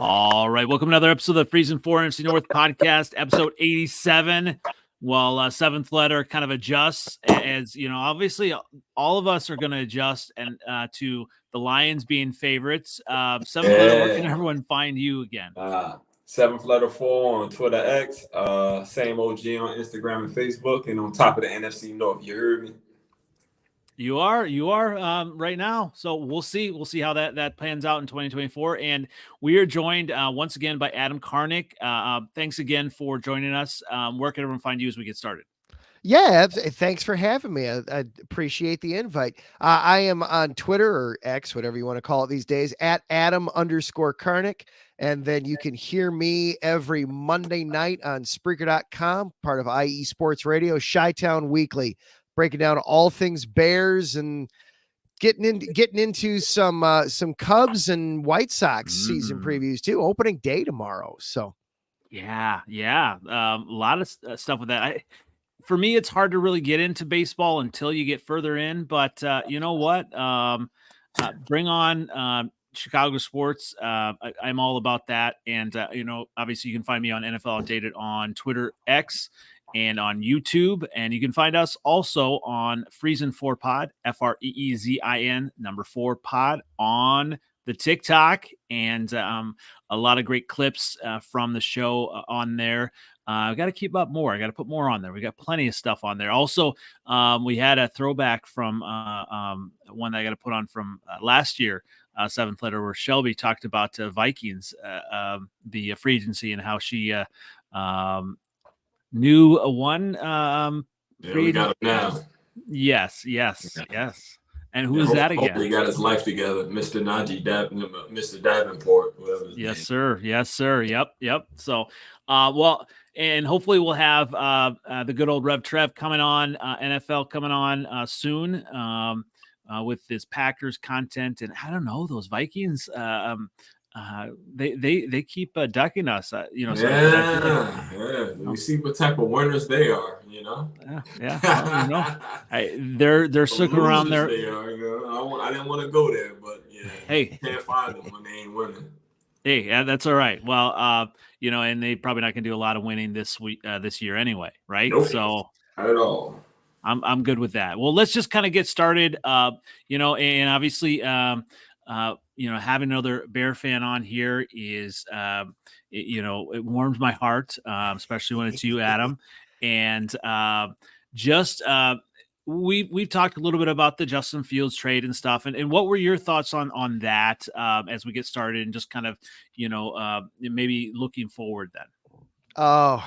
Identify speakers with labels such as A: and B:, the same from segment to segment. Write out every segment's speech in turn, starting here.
A: All right, welcome to another episode of the Freezin NFC North Podcast, episode 87. Well, seventh letter kind of adjusts, as you know. Obviously, all of us are going to adjust and to the Lions being favorites. Seventh letter, where can everyone find you again?
B: Seventh letter 4 on Twitter X. Same OG on Instagram and Facebook, and on top of the NFC North. You heard me.
A: You are right now. So we'll see how that pans out in 2024. And we are joined once again by Adam Karnick. Thanks again for joining us. Where can everyone find you as we get started?
C: Yeah, thanks for having me. I appreciate the invite. I am on Twitter or X, whatever you want to call it these days, at Adam_Karnick. And then you can hear me every Monday night on Spreaker.com, part of IE Sports Radio, Chi-Town Weekly, breaking down all things Bears and getting into some Cubs and White Sox season previews too. Opening day tomorrow. So
A: yeah. A lot of stuff with that. For me, it's hard to really get into baseball until you get further in, but you know what? Bring on Chicago sports. I'm all about that. And, obviously you can find me on NFLOutdated on Twitter X and on YouTube. And you can find us also on Freezin 4 Pod, FREEZIN 4 Pod on the TikTok, and a lot of great clips from the show on there. I got to keep up more. I got to put more on there. We got plenty of stuff on there. Also, we had a throwback from one that I got to put on from last year, seventh letter, where Shelby talked about Vikings, the free agency, and how she knew one.
B: We got him now.
A: Yes. And who is that again?
B: He got his life together, Mr. Mr. Davenport.
A: Yes, sir. Yep. So, and hopefully we'll have the good old Rev Trev coming on, NFL coming on soon with this Packers content. And I don't know, those Vikings, they keep ducking us,
B: Yeah. We see what type of winners they are,
A: Yeah. They're sticking around there.
B: They are, I didn't want to go there, but
A: hey,
B: you can't find them when they ain't winning.
A: Hey, yeah, that's all right. Well, and they probably not gonna do a lot of winning this year anyway, right?
B: Nope,
A: so
B: not at all.
A: I'm good with that. Well, let's just kind of get started. And obviously, having another Bear fan on here is, it warms my heart, especially when it's you, Adam. And we've talked a little bit about the Justin Fields trade and stuff. And what were your thoughts on that as we get started, and just kind of, maybe looking forward then?
C: Oh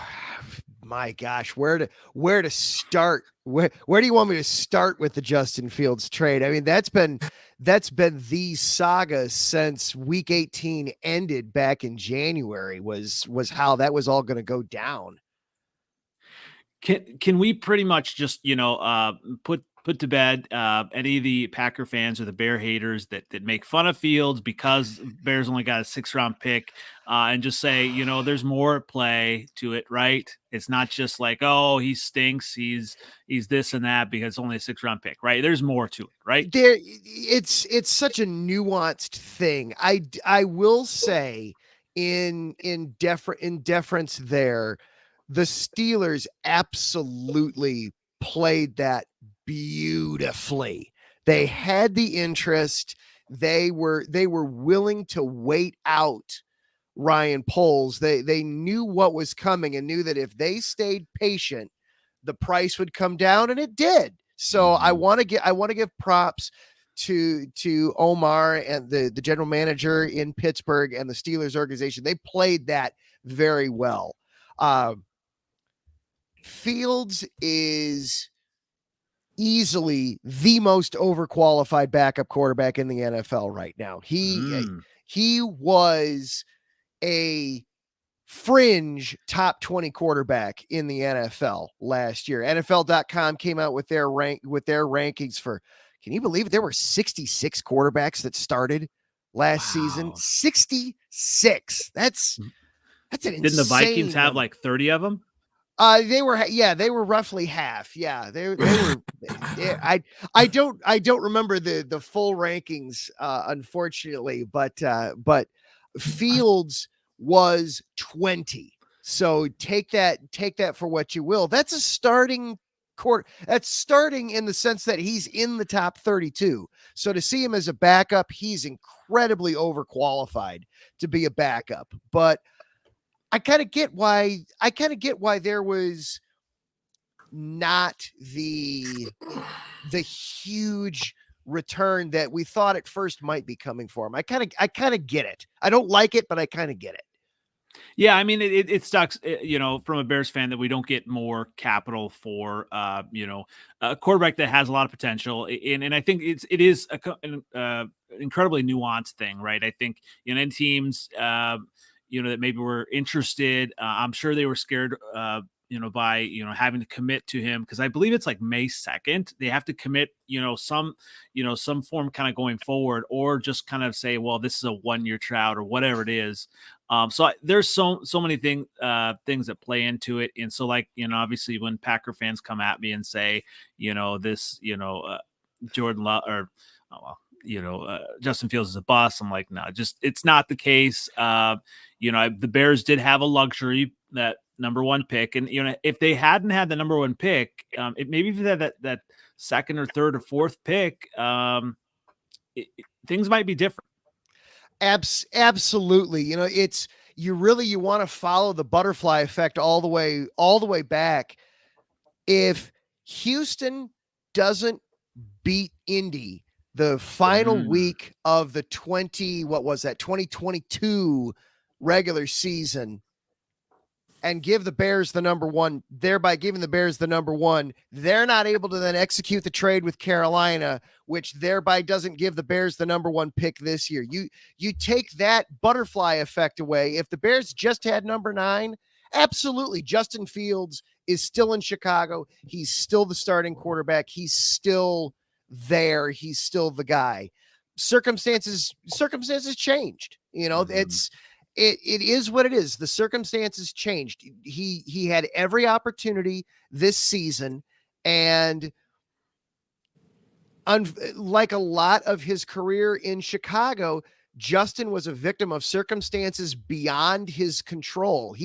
C: my gosh, where to start? Where do you want me to start with the Justin Fields trade? I mean, that's been the saga since week 18 ended back in January, was how that was all going to go down.
A: Can we pretty much just, put to bed any of the Packer fans or the Bear haters that make fun of Fields because Bears only got a 6th-round pick, and just say, there's more play to it, right? It's not just like, oh, he stinks, he's this and that because it's only a 6th-round pick, right? There's more to it, right?
C: It's such a nuanced thing. I will say in deference there, the Steelers absolutely played that beautifully. They had the interest. They were willing to wait out Ryan Poles. They knew what was coming and knew that if they stayed patient, the price would come down, and it did. So I want to give props to Omar and the general manager in Pittsburgh and the Steelers organization. They played that very well. Fields is easily the most overqualified backup quarterback in the NFL right now. He was a fringe top 20 quarterback in the NFL last year. NFL.com came out with their rankings for, can you believe it? There were 66 quarterbacks that started last season. 66. That's an insane.
A: Didn't the Vikings have like 30 of them?
C: They were roughly half. Yeah, they were. I don't remember the full rankings, unfortunately, but Fields was 20. So take that for what you will. That's a starting court. That's starting in the sense that he's in the top 32. So to see him as a backup, he's incredibly overqualified to be a backup. But I kind of get why there was not the huge return that we thought at first might be coming for him. I kind of get it. I don't like it, but I kind of get it.
A: Yeah, I mean, it sucks, from a Bears fan that we don't get more capital for, a quarterback that has a lot of potential. And I think it is an incredibly nuanced thing, right? I think, in teams, that maybe were interested, I'm sure they were scared, by, having to commit to him, because I believe it's like May 2nd. They have to commit, some form kind of going forward, or just kind of say, well, this is a 1-year trout or whatever it is. So there's so many things that play into it. And so, obviously when Packer fans come at me and say, Jordan Love Justin Fields is a bust, I'm like, no, it's not the case. The Bears did have a luxury, that number 1 pick. And, if they hadn't had the number 1 pick, maybe if they had that second or third or fourth pick, things might be different.
C: Absolutely. You want to follow the butterfly effect all the way back. If Houston doesn't beat Indy the final week of the 2022 regular season, and give the Bears the number 1, thereby giving the Bears the number 1, they're not able to then execute the trade with Carolina, which thereby doesn't give the Bears the number 1 pick this year. You take that butterfly effect away. If the Bears just had number 9, absolutely, Justin Fields is still in Chicago. He's still the starting quarterback. He's still there. He's still the guy. Circumstances changed. It is what it is. The circumstances changed. He had every opportunity this season, and like a lot of his career in Chicago, Justin was a victim of circumstances beyond his control.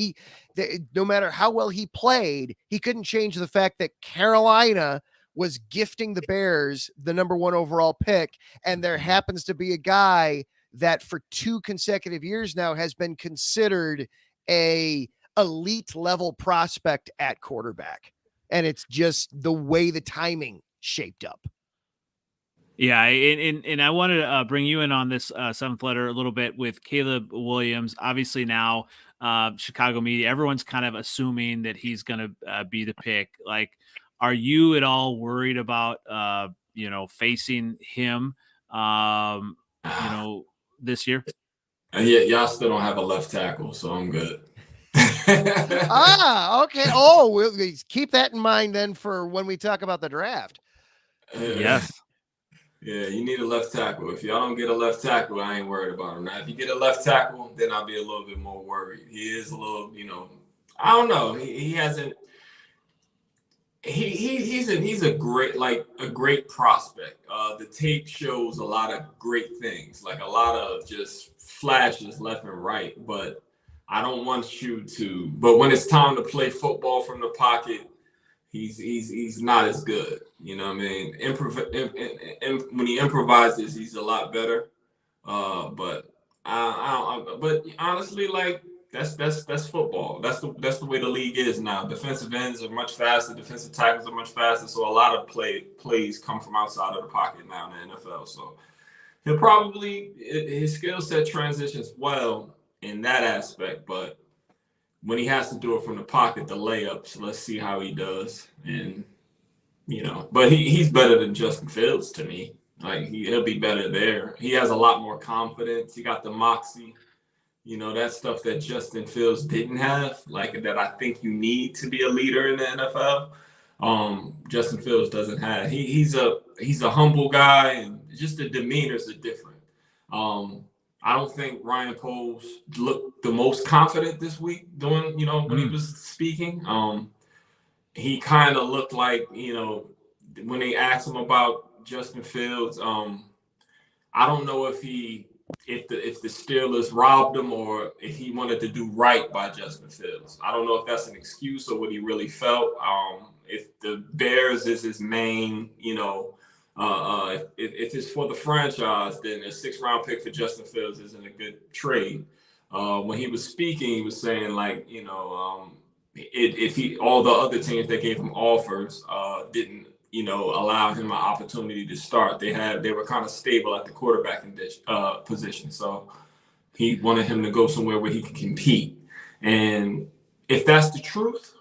C: No matter how well he played, he couldn't change the fact that Carolina was gifting the Bears the number 1 overall pick, and there happens to be a guy that for 2 consecutive years now has been considered a elite level prospect at quarterback. And it's just the way the timing shaped up.
A: Yeah. And I wanted to bring you in on this 7th letter a little bit with Caleb Williams. Obviously now Chicago media, everyone's kind of assuming that he's going to be the pick. Like, are you at all worried about, facing him, this year?
B: Yeah, y'all still don't have a left tackle, so I'm good.
C: Okay. Oh, we'll keep that in mind then for when we talk about the draft.
A: Yes.
B: Yeah, you need a left tackle. If y'all don't get a left tackle, I ain't worried about him. Now, if you get a left tackle, then I'll be a little bit more worried. He is a little, I don't know. He hasn't. He's a great prospect. The tape shows a lot of great things, like a lot of just flashes left and right. But I don't want you to. But when it's time to play football from the pocket, he's not as good. You know what I mean? When he improvises, he's a lot better. But honestly, like. That's football. That's the way the league is now. Defensive ends are much faster. Defensive tackles are much faster. So a lot of plays come from outside of the pocket now in the NFL. So he'll probably his skill set transitions well in that aspect. But when he has to do it from the pocket, the layups, let's see how he does. And but he's better than Justin Fields to me. Like he'll be better there. He has a lot more confidence. He got the moxie. That stuff that Justin Fields didn't have, like that I think you need to be a leader in the NFL. Justin Fields doesn't have. He's a humble guy, and just the demeanors are different. I don't think Ryan Poles looked the most confident this week when he was speaking. He kind of looked like, when they asked him about Justin Fields, I don't know if he if the Steelers robbed him or if he wanted to do right by Justin Fields. I don't know if that's an excuse or what he really felt. If the Bears is his main, if it's for the franchise, then a 6th-round pick for Justin Fields isn't a good trade. When he was speaking, he was saying if all the other teams that gave him offers didn't allow him an opportunity to start. They were kind of stable at the quarterback position. So he wanted him to go somewhere where he could compete. And if that's the truth,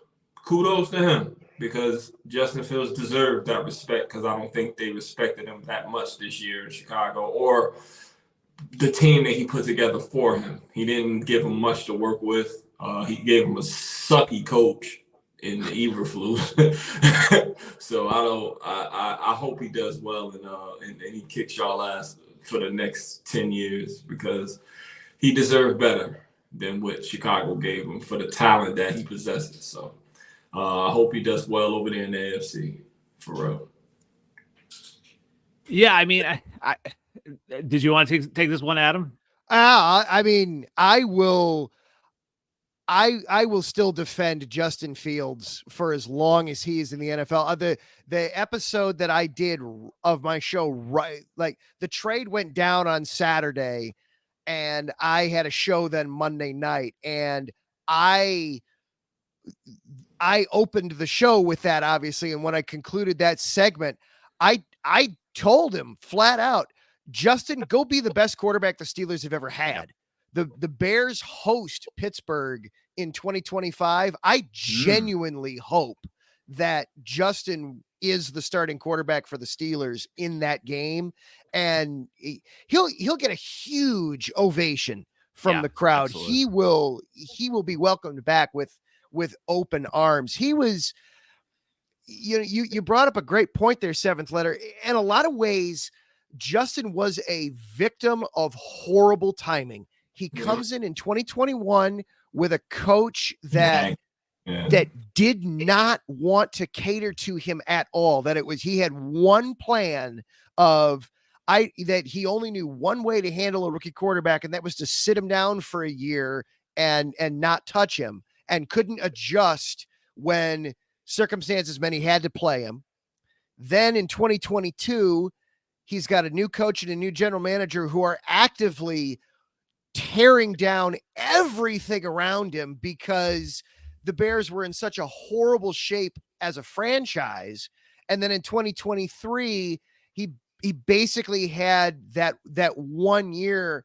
B: kudos to him, because Justin Fields deserved that respect, because I don't think they respected him that much this year in Chicago or the team that he put together for him. He didn't give him much to work with. He gave him a sucky coach in the Eberflus. So I hope he does well and he kicks y'all ass for the next 10 years, because he deserved better than what Chicago gave him for the talent that he possesses. So I hope he does well over there in the AFC, for real.
A: Yeah, I mean, I did you want to take this one, Adam?
C: I mean, I will still defend Justin Fields for as long as he is in the NFL. The episode that I did of my show, right, like the trade went down on Saturday, and I had a show then Monday night, and I opened the show with that, obviously. And when I concluded that segment, I told him flat out, Justin, go be the best quarterback the Steelers have ever had. The Bears host Pittsburgh in 2025. I genuinely hope that Justin is the starting quarterback for the Steelers in that game, and he'll get a huge ovation from the crowd.
A: Absolutely.
C: He will be welcomed back with open arms. He was, you brought up a great point there, Seventh Letter. In a lot of ways, Justin was a victim of horrible timing. He comes in 2021 with a coach that did not want to cater to him at all. That he had one plan that he only knew one way to handle a rookie quarterback, and that was to sit him down for a year and not touch him, and couldn't adjust when circumstances meant he had to play him. Then in 2022, he's got a new coach and a new general manager who are actively tearing down everything around him because the Bears were in such a horrible shape as a franchise. And then in 2023, he basically had that 1 year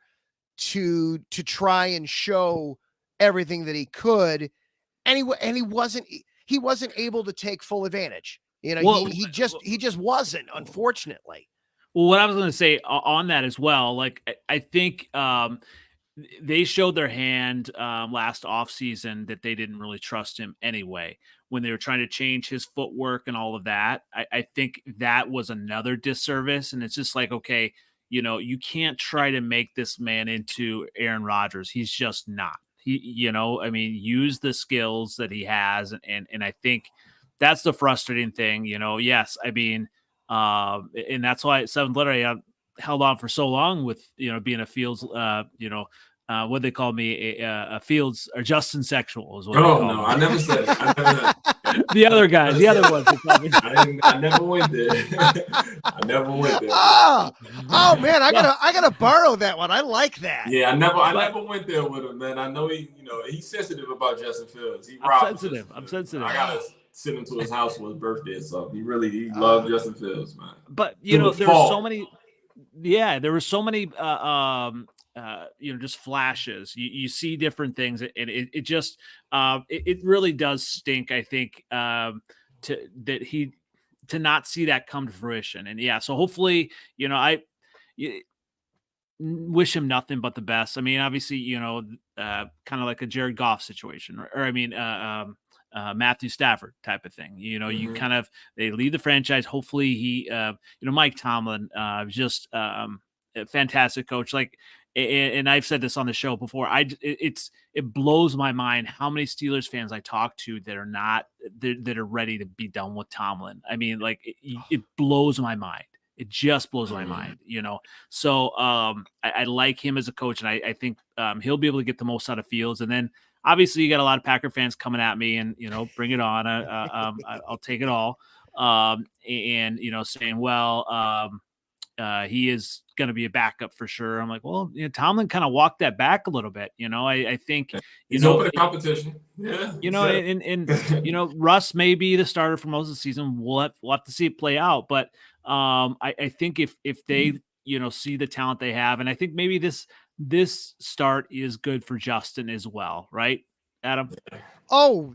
C: to try and show everything that he could. And he wasn't able to take full advantage. He just wasn't, unfortunately.
A: Well, what I was going to say on that as well, like I think they showed their hand last offseason that they didn't really trust him anyway when they were trying to change his footwork and all of that. I think that was another disservice. And it's just like, okay, you can't try to make this man into Aaron Rodgers. He's just not. Use the skills that he has. And I think that's the frustrating thing, yes. I mean, and that's why Seventh Letter I held on for so long with, being a Fields, what they call me, a Fields or Justin sexual is what they call me.
B: I never said it.
A: The other guys, the other ones.
B: I never went there. I never went there.
C: Oh man, I gotta borrow that one. I like that.
B: Yeah, I never went there with him, man. I know he's sensitive about Justin Fields. I'm sensitive. I gotta send him to his house for his birthday, so he loved Justin Fields, man.
A: But there were so many. Yeah, there were so many. Just flashes. You see different things, and it just it really does stink. I think to not see that come to fruition, and so hopefully, I wish him nothing but the best. I mean, obviously, kind of like a Jared Goff situation, or Matthew Stafford type of thing. You kind of, they leave the franchise. Hopefully he, Mike Tomlin, just a fantastic coach. Like, and I've said this on the show before. It blows my mind how many Steelers fans I talk to that are ready to be done with Tomlin. I mean, like it blows my mind. It just blows my mind, So I like him as a coach, and I think he'll be able to get the most out of Fields. And then obviously you got a lot of Packer fans coming at me, and bring it on. I'll take it all. And saying, well, he is going to be a backup for sure. I'm like, well, Tomlin kind of walked that back a little bit. I think
B: he's open to competition. Yeah,
A: and Russ may be the starter for most of the season. We'll have to see it play out. But I think if they see the talent they have, and I think maybe this start is good for Justin as well, right, Adam?
C: Oh,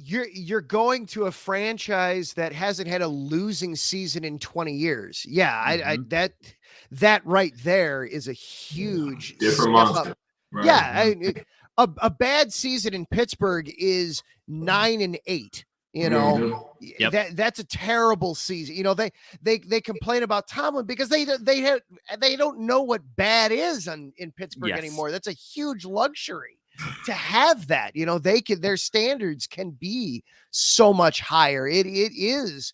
C: you're going to a franchise that hasn't had a losing season in 20 years. Yeah, that right there is a huge
B: different monster.
C: Right. Yeah, a bad season in Pittsburgh is 9-8.
B: Yep.
C: That's a terrible season. They complain about Tomlin because they don't know what bad is in Pittsburgh anymore. That's a huge luxury to have that. Their standards can be so much higher. It is.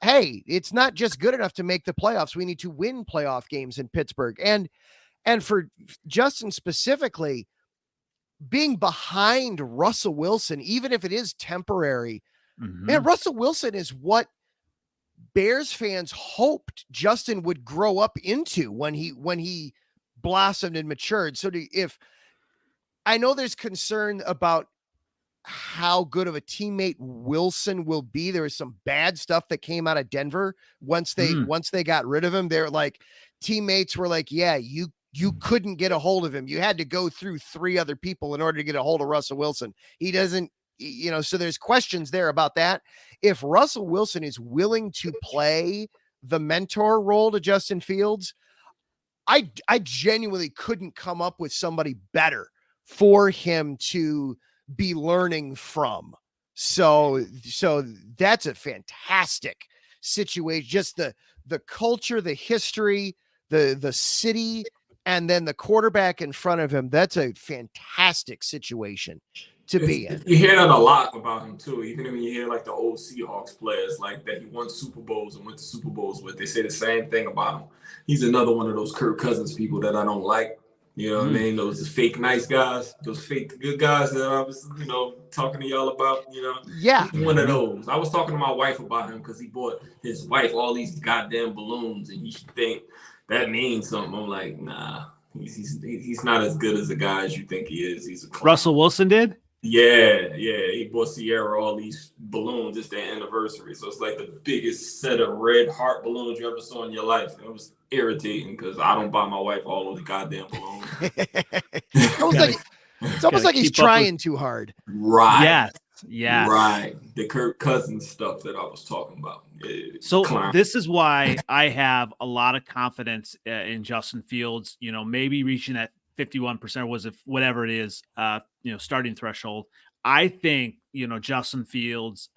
C: Hey, it's not just good enough to make the playoffs. We need to win playoff games in Pittsburgh. And for Justin specifically, being behind Russell Wilson, even if it is temporary, man, Russell Wilson is what Bears fans hoped Justin would grow up into when he blossomed and matured. So if I know there's concern about how good of a teammate Wilson will be. There was some bad stuff that came out of Denver once they got rid of him. They're like, teammates were like, yeah, you couldn't get a hold of him. You had to go through 3 other people in order to get a hold of Russell Wilson. He doesn't, so there's questions there about that. If Russell Wilson is willing to play the mentor role to Justin Fields, I genuinely couldn't come up with somebody better for him to be learning from. So that's a fantastic situation. Just the culture, the history, the city, and then the quarterback in front of him. That's a fantastic situation to be in.
B: You hear that a lot about him too. Even when you hear like the old Seahawks players, like that he won Super Bowls and went to Super Bowls with, they say the same thing about him. He's another one of those Kirk Cousins people that I don't like. You know what I mean? Those fake nice guys, those fake good guys that I was, talking to y'all about,
C: Yeah.
B: He's one of those. I was talking to my wife about him because he bought his wife all these goddamn balloons, and you think that means something. I'm like, nah, he's not as good as a guy as you think he is. He's a clown.
A: Russell Wilson did?
B: Yeah. He bought Sierra all these balloons. It's their anniversary. So it's like the biggest set of red heart balloons you ever saw in your life. It was irritating because I don't buy my wife all those goddamn balloons.
C: It's almost like he's trying too hard.
B: Right.
A: Yes.
B: Right. The Kirk Cousins stuff that I was talking about.
A: So this is why I have a lot of confidence in Justin Fields, maybe reaching that 51% was if whatever it is, starting threshold. I think, Justin Fields,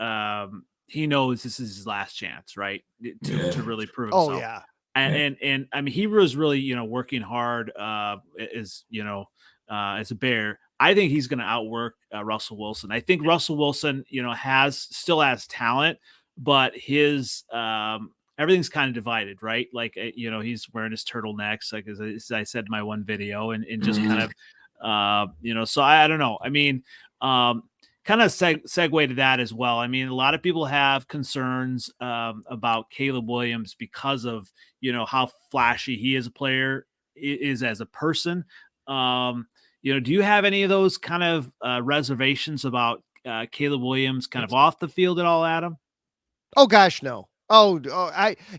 A: he knows this is his last chance, right? To really prove himself.
C: Oh yeah.
A: And I mean, he was really, working hard as a Bear. I think he's going to outwork Russell Wilson. I think Russell Wilson, still has talent, but his everything's kind of divided, right? Like, he's wearing his turtlenecks, like as I said in my one video, and just kind of, so I don't know. I mean, kind of segue to that as well. I mean, a lot of people have concerns about Caleb Williams because of, how flashy he is a player, is as a person. Do you have any of those kind of reservations about Caleb Williams kind of off the field at all, Adam?
C: Oh gosh, no.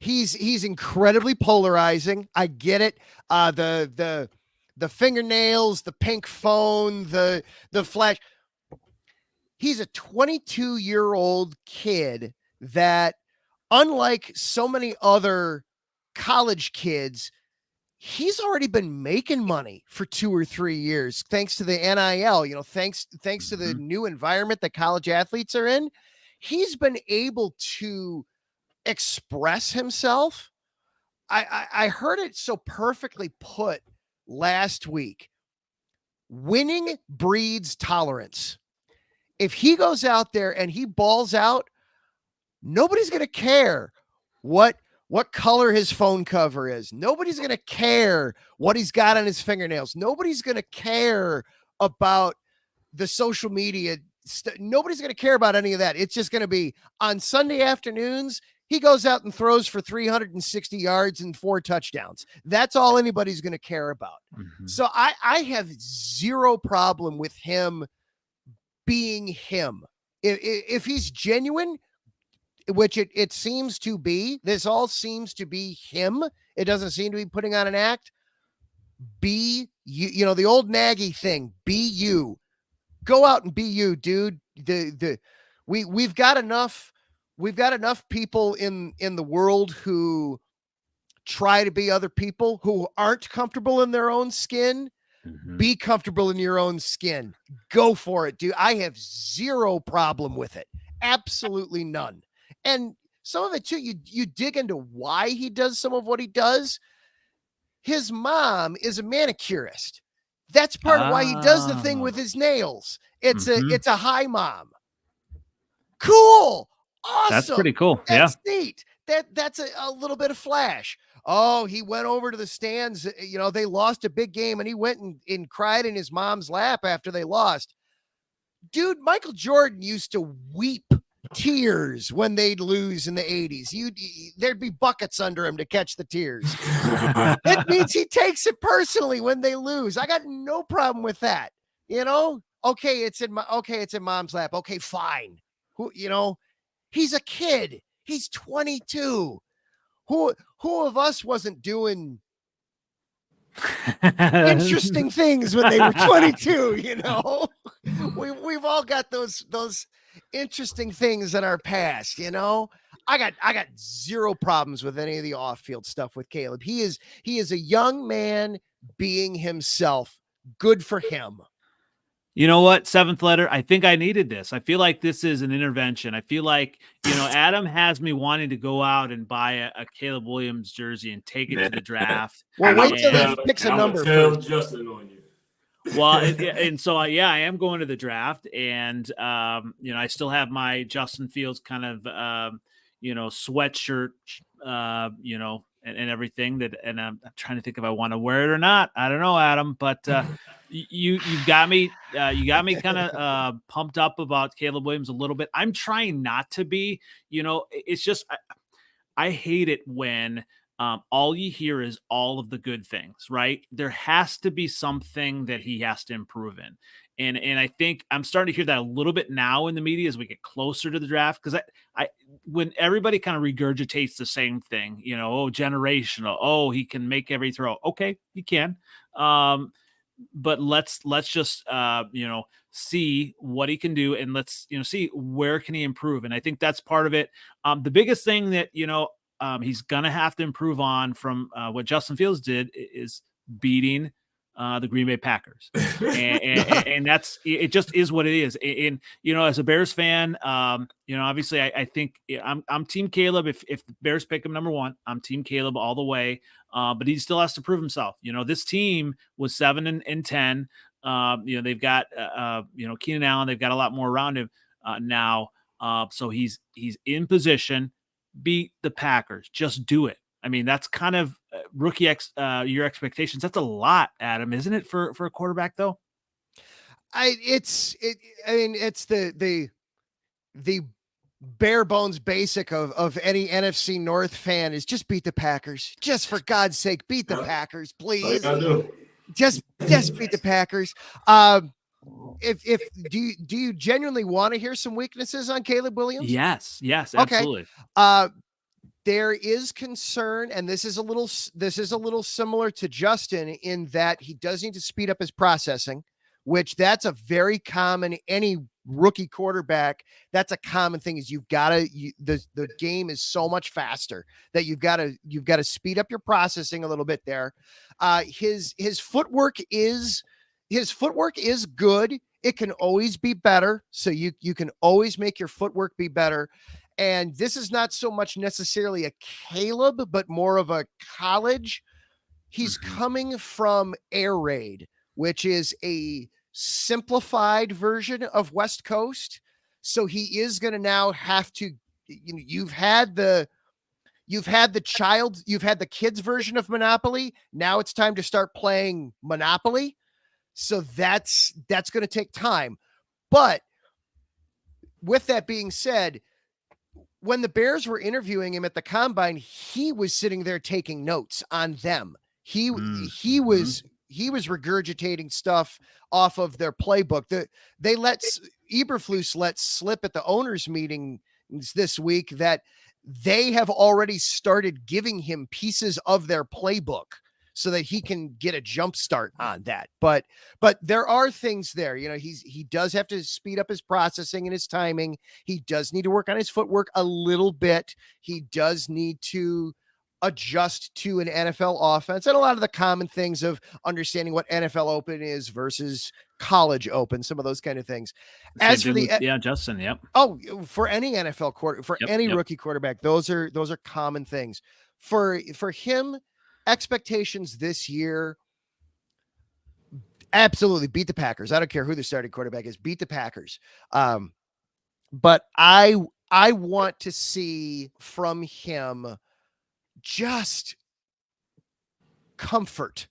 C: He's incredibly polarizing. I get it. The fingernails, the pink phone, the flash. He's a 22-year-old kid that, unlike so many other college kids, he's already been making money for 2 or 3 years, thanks to the NIL, thanks to the new environment that college athletes are in. He's been able to express himself. I heard it so perfectly put last week. Winning breeds tolerance. If he goes out there and he balls out, nobody's going to care what what color his phone cover is. Nobody's going to care what he's got on his fingernails. Nobody's going to care about the social media. Nobody's going to care about any of that. It's just going to be on Sunday afternoons. He goes out and throws for 360 yards and 4 touchdowns. That's all anybody's going to care about.
A: Mm-hmm.
C: So I have zero problem with him being him. If he's genuine, which it seems to be, this all seems to be him. It doesn't seem to be putting on an act. Be you, you know, the old Nagy thing, be you. Go out and be you, dude. We've got enough people in the world who try to be other people who aren't comfortable in their own skin.
A: Mm-hmm.
C: Be comfortable in your own skin. Go for it, dude. I have zero problem with it. Absolutely none. And some of it too, you dig into why he does some of what he does. His mom is a manicurist. That's part of why he does the thing with his nails. It's a high mom. Cool. Awesome.
A: That's pretty cool.
C: That's neat. That's a little bit of flash. Oh, he went over to the stands. You know, they lost a big game and he went and cried in his mom's lap after they lost. Dude, Michael Jordan used to weep tears when they'd lose in the 80s. There'd be buckets under him to catch the tears. It means he takes it personally when they lose. I got no problem with that. You know, okay, it's in mom's lap. Okay, fine. He's a kid. He's 22. Who of us wasn't doing interesting things when they were 22? You know, we've all got those interesting things in our past. You know, I got zero problems with any of the off-field stuff with Caleb. He is a young man being himself. Good for him.
A: You know what? 7th letter. I think I needed this. I feel like this is an intervention. I feel like, Adam has me wanting to go out and buy a Caleb Williams jersey and take it to the draft.
C: Well, wait till he picks a number.
B: Tell Justin on you.
A: Well, I am going to the draft, and I still have my Justin Fields kind of sweatshirt, and everything and I'm trying to think if I want to wear it or not. I don't know, Adam, but you got me kind of pumped up about Caleb Williams a little bit. I'm trying not to be. It's just I hate it when all you hear is all of the good things, right? There has to be something that he has to improve in. And I think I'm starting to hear that a little bit now in the media as we get closer to the draft. Because when everybody kind of regurgitates the same thing, generational, he can make every throw. Okay, he can. But let's just see what he can do, and let's see where can he improve. And I think that's part of it. The biggest thing that he's gonna have to improve on from what Justin Fields did is beating the Green Bay Packers, and that's it. Just is what it is. And as a Bears fan, obviously I think I'm Team Caleb. If the Bears pick him number 1, I'm Team Caleb all the way. But he still has to prove himself. This team was 7-10. They've got Keenan Allen. They've got a lot more around him now. So he's in position. Beat the Packers. Just do it. I mean, that's kind of rookie your expectations. That's a lot, Adam, isn't it, for a quarterback though?
C: It's the bare bones basic of any NFC North fan is just beat the Packers. Just for God's sake, beat the Packers, please. Just beat the Packers. If do you genuinely want to hear some weaknesses on Caleb Williams?
A: Yes, absolutely.
C: Okay. There is concern, and this is a little similar to Justin in that he does need to speed up his processing, which that's a very common, any rookie quarterback, that's a common thing is the game is so much faster that you've got to speed up your processing a little bit there. His footwork is good. It can always be better. So you can always make your footwork be better. And this is not so much necessarily a Caleb, but more of a college. He's coming from Air Raid, which is a simplified version of West Coast. So he is going to now have to, you've had the you've had the kids version of Monopoly. Now it's time to start playing Monopoly. So that's going to take time. But with that being said, when the Bears were interviewing him at the combine, he was sitting there taking notes on them. He was regurgitating stuff off of their playbook. Eberflus let slip at the owners' meeting this week that they have already started giving him pieces of their playbook so that he can get a jump start on that. But there are things there, he does have to speed up his processing and his timing. He does need to work on his footwork a little bit. He does need to adjust to an NFL offense and a lot of the common things of understanding what NFL Open is versus college Open, some of those kind of things. As for
A: Justin, yep.
C: Oh, for any NFL any rookie quarterback, those are common things. For him, expectations this year, absolutely beat the Packers. I don't care who the starting quarterback is, beat the Packers. But I want to see from him just comfort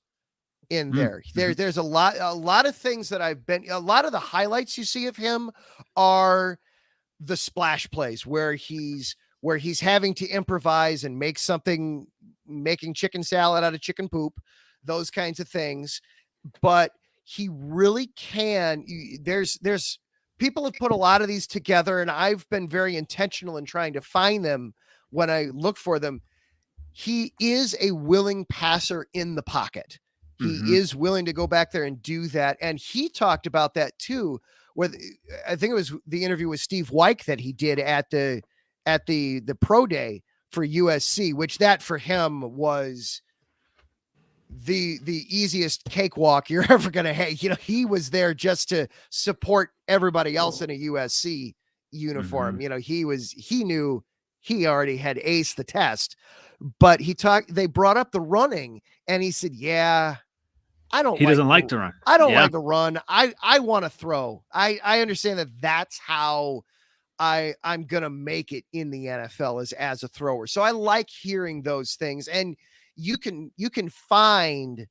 C: in there. There's a lot of things that a lot of the highlights you see of him are the splash plays where he's having to improvise and making chicken salad out of chicken poop, those kinds of things. But he really can. There's people have put a lot of these together, and I've been very intentional in trying to find them when I look for them. He is a willing passer in the pocket. He is willing to go back there and do that. And he talked about that too, where I think it was the interview with Steve Wyke that he did at the pro day for USC, which that for him was the easiest cakewalk you're ever going to have. He was there just to support everybody else in a USC uniform. He knew he already had aced the test, but they brought up the running and he said, he
A: doesn't like to run.
C: I don't like to run. I want to throw. I understand that that's how I'm going to make it in the NFL as a thrower. So I like hearing those things, and you can find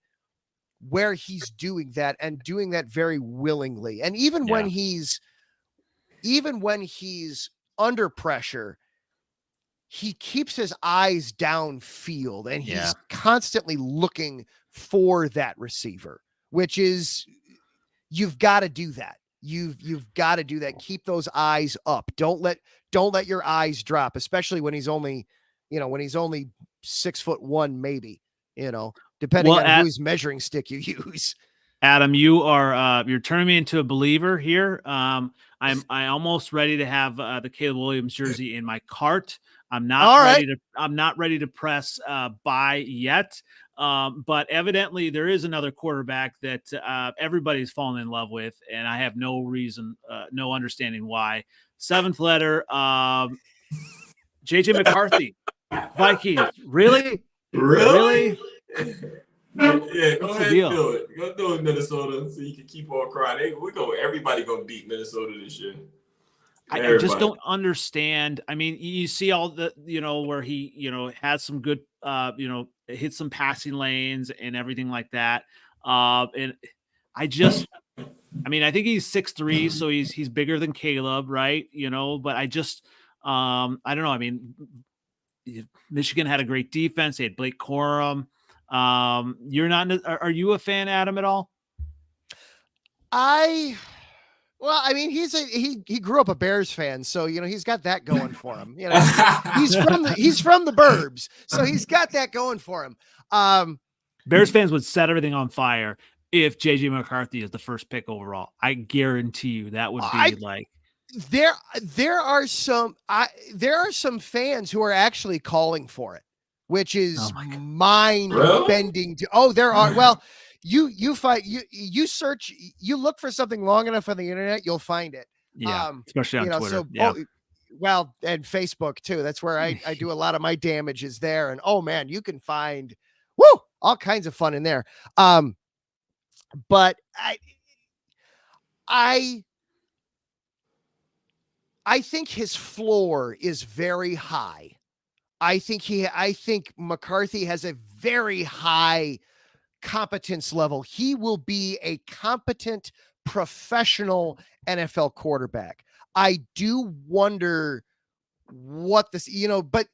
C: where he's doing that and doing that very willingly. And even when he's under pressure, he keeps his eyes downfield and he's constantly looking for that receiver, which is, you've got to do that. You've got to do that. Keep those eyes up. Don't let your eyes drop, especially when he's only 6'1", maybe, depending on whose measuring stick you use.
A: Adam, you're turning me into a believer here. I'm almost ready to have the Caleb Williams jersey in my cart. I'm not ready to press buy yet. But evidently there is another quarterback that everybody's fallen in love with, and I have no reason, no understanding why. 7th letter, JJ McCarthy, Vikings. Really?
B: Yeah, go ahead and do it. Go do it, Minnesota, so you can keep on crying. Everybody gonna beat Minnesota this year.
A: I just don't understand. I mean, you see all the, where he, has some good, hit some passing lanes and everything like that. And I think he's 6'3", so he's bigger than Caleb, right? But I just, I don't know. I mean, Michigan had a great defense. They had Blake Corum. Are you a fan, Adam, at all?
C: Well, I mean, he grew up a Bears fan, so he's got that going for him. He's from the burbs, so he's got that going for him.
A: Bears fans would set everything on fire if JJ McCarthy is the first pick overall. I guarantee you that would be
C: there are some fans who are actually calling for it, which is mind bending. There are. Well, you find you search, you look for something long enough on the internet, you'll find it.
A: Yeah, especially on Twitter.
C: And Facebook too. That's where I do a lot of my damage is there. And man, you can find all kinds of fun in there. But I think his floor is very high. I think McCarthy has a very high competence level. He will be a competent professional NFL quarterback. I do wonder what this, but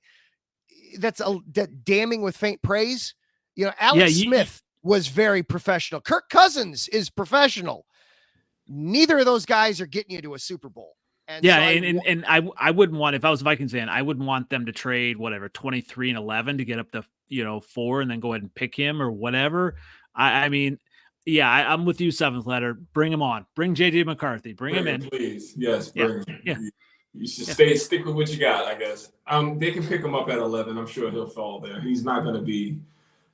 C: that's that damning with faint praise. Alex Smith was very professional. Kirk Cousins is professional. Neither of those guys are getting you to a Super Bowl.
A: And I wouldn't want, if I was a Vikings fan, I wouldn't want them to trade 23-11 to get up to 4 and then go ahead and pick him or whatever. I'm with you, seventh letter. Bring him on. Bring JJ McCarthy. Bring him in,
B: please. Yes,
A: bring
B: him.
A: Yeah.
B: You should stick with what you got, I guess. They can pick him up at 11. I'm sure he'll fall there. He's not going to be.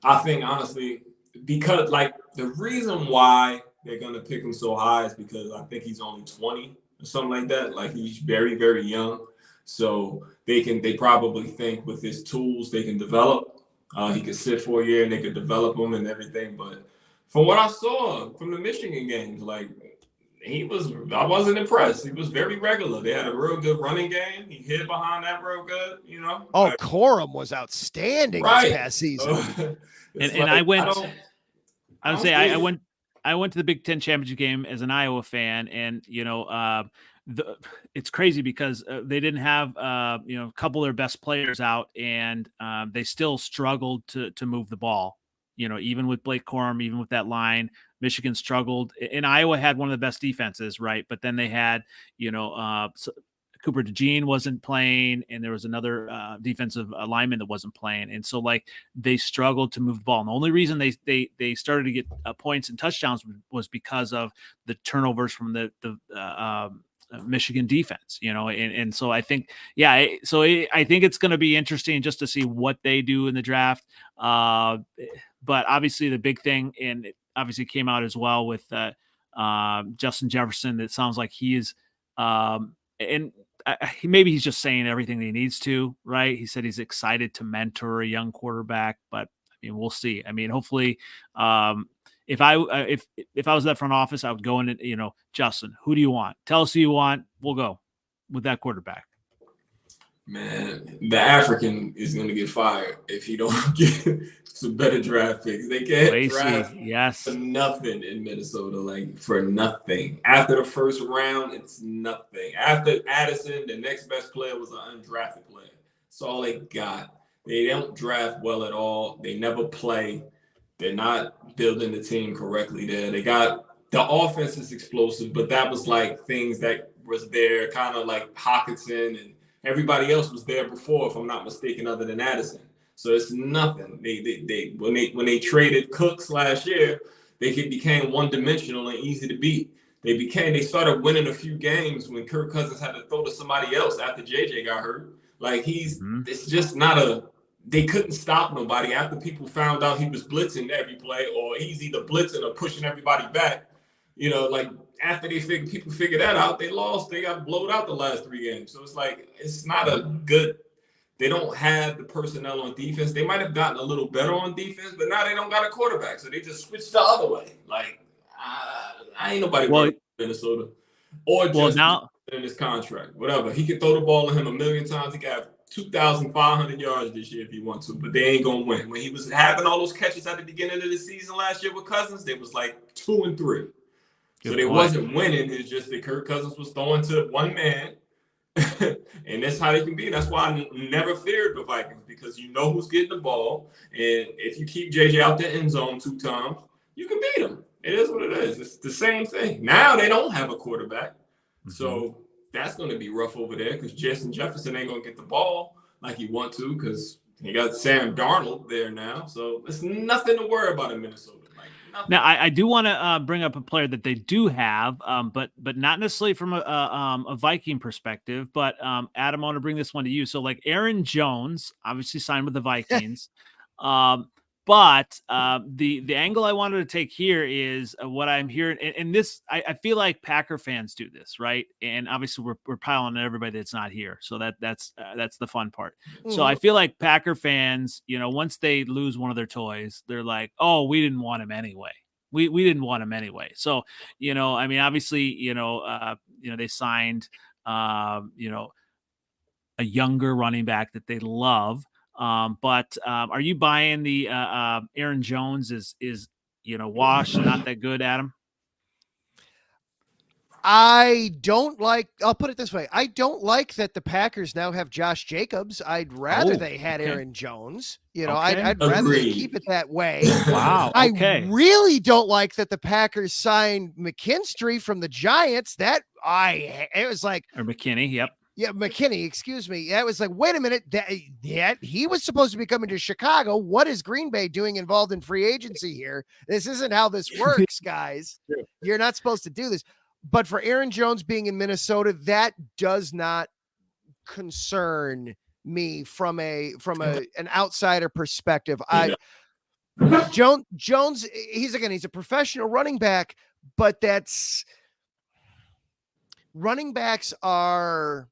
B: I think honestly, because the reason why they're going to pick him so high is because I think he's only 20. Or something like that. He's very, very young. So they probably think with his tools they can develop. He could sit for a year and they could develop him and everything. But from what I saw from the Michigan games, I wasn't impressed. He was very regular. They had a real good running game. He hit behind that real good,
C: Corum was outstanding this past season.
A: I went to the Big Ten championship game as an Iowa fan, and it's crazy because they didn't have a couple of their best players out, and they still struggled to move the ball. Even with Blake Corum, even with that line, Michigan struggled. And Iowa had one of the best defenses, right? But then they had Cooper DeJean wasn't playing, and there was another defensive lineman that wasn't playing, and so they struggled to move the ball. And the only reason they started to get points and touchdowns was because of the turnovers from the Michigan defense, and so I think, I think it's going to be interesting just to see what they do in the draft. But obviously the big thing, and it obviously came out as well with Justin Jefferson. It sounds like he is, maybe he's just saying everything he needs to, right? He said he's excited to mentor a young quarterback, but we'll see. Hopefully, if I was that front office, I would go in and, Justin, who do you want? Tell us who you want. We'll go with that quarterback.
B: Man, the African is going to get fired if he don't get some better draft picks. They can't draft for nothing in Minnesota, for nothing. After the first round, it's nothing. After Addison, the next best player was an undrafted player. That's all they got. They don't draft well at all. They never play. They're not building the team correctly there. They got the offense is explosive, but that was things that was there, kind of like Hockenson and everybody else was there before, if I'm not mistaken, other than Addison. So it's nothing. When they traded Cooks last year, they became one-dimensional and easy to beat. They started winning a few games when Kirk Cousins had to throw to somebody else after JJ got hurt. It's just not they couldn't stop nobody after people found out he was blitzing every play, or he's either blitzing or pushing everybody back. After people figured that out, they lost. They got blowed out the last 3 games. So it's not a good. They don't have the personnel on defense. They might have gotten a little better on defense, but now they don't got a quarterback, so they just switched the other way. I ain't nobody worried about Minnesota or just in his contract. Whatever, he could throw the ball at him 1,000,000 times. He got 2,500 yards this year if he wants to, but they ain't gonna win. When he was having all those catches at the beginning of the season last year with Cousins, they was 2 and 3. So they wasn't winning. It's just that Kirk Cousins was throwing to one man. And that's how they can be. That's why I never feared the Vikings, because who's getting the ball. And if you keep JJ out the end zone 2 times, you can beat them. It is what it is. It's the same thing. Now they don't have a quarterback. Mm-hmm. So that's going to be rough over there, because Justin Jefferson ain't going to get the ball like he want to, because he got Sam Darnold there now. So it's nothing to worry about in Minnesota.
A: Now, I do want to bring up a player that they do have, but not necessarily from a Viking perspective. But Adam, I want to bring this one to you. So, Aaron Jones, obviously signed with the Vikings, but the angle I wanted to take here is what I'm hearing, and this I feel like Packer fans do this, right? And obviously we're piling on everybody that's not here, so that's the fun part. Mm-hmm. So I feel like Packer fans, once they lose one of their toys, they're like, oh, we didn't want him anyway. We didn't want him anyway. So obviously they signed a younger running back that they love. But are you buying the Aaron Jones is wash, not that good, Adam?
C: I don't like, I'll put it this way. I don't like that the Packers now have Josh Jacobs. I'd rather they had Aaron Jones. I'd rather they keep it that way.
A: Wow. Okay.
C: I really don't like that the Packers signed McKinstry from the Giants. It was like,
A: or McKinney. Yep.
C: Yeah, McKinney, excuse me. That was like, wait a minute. That he was supposed to be coming to Chicago. What is Green Bay doing involved in free agency here? This isn't how this works, guys. You're not supposed to do this. But for Aaron Jones being in Minnesota, that does not concern me from an outsider perspective. Jones, he's a professional running back, but running backs are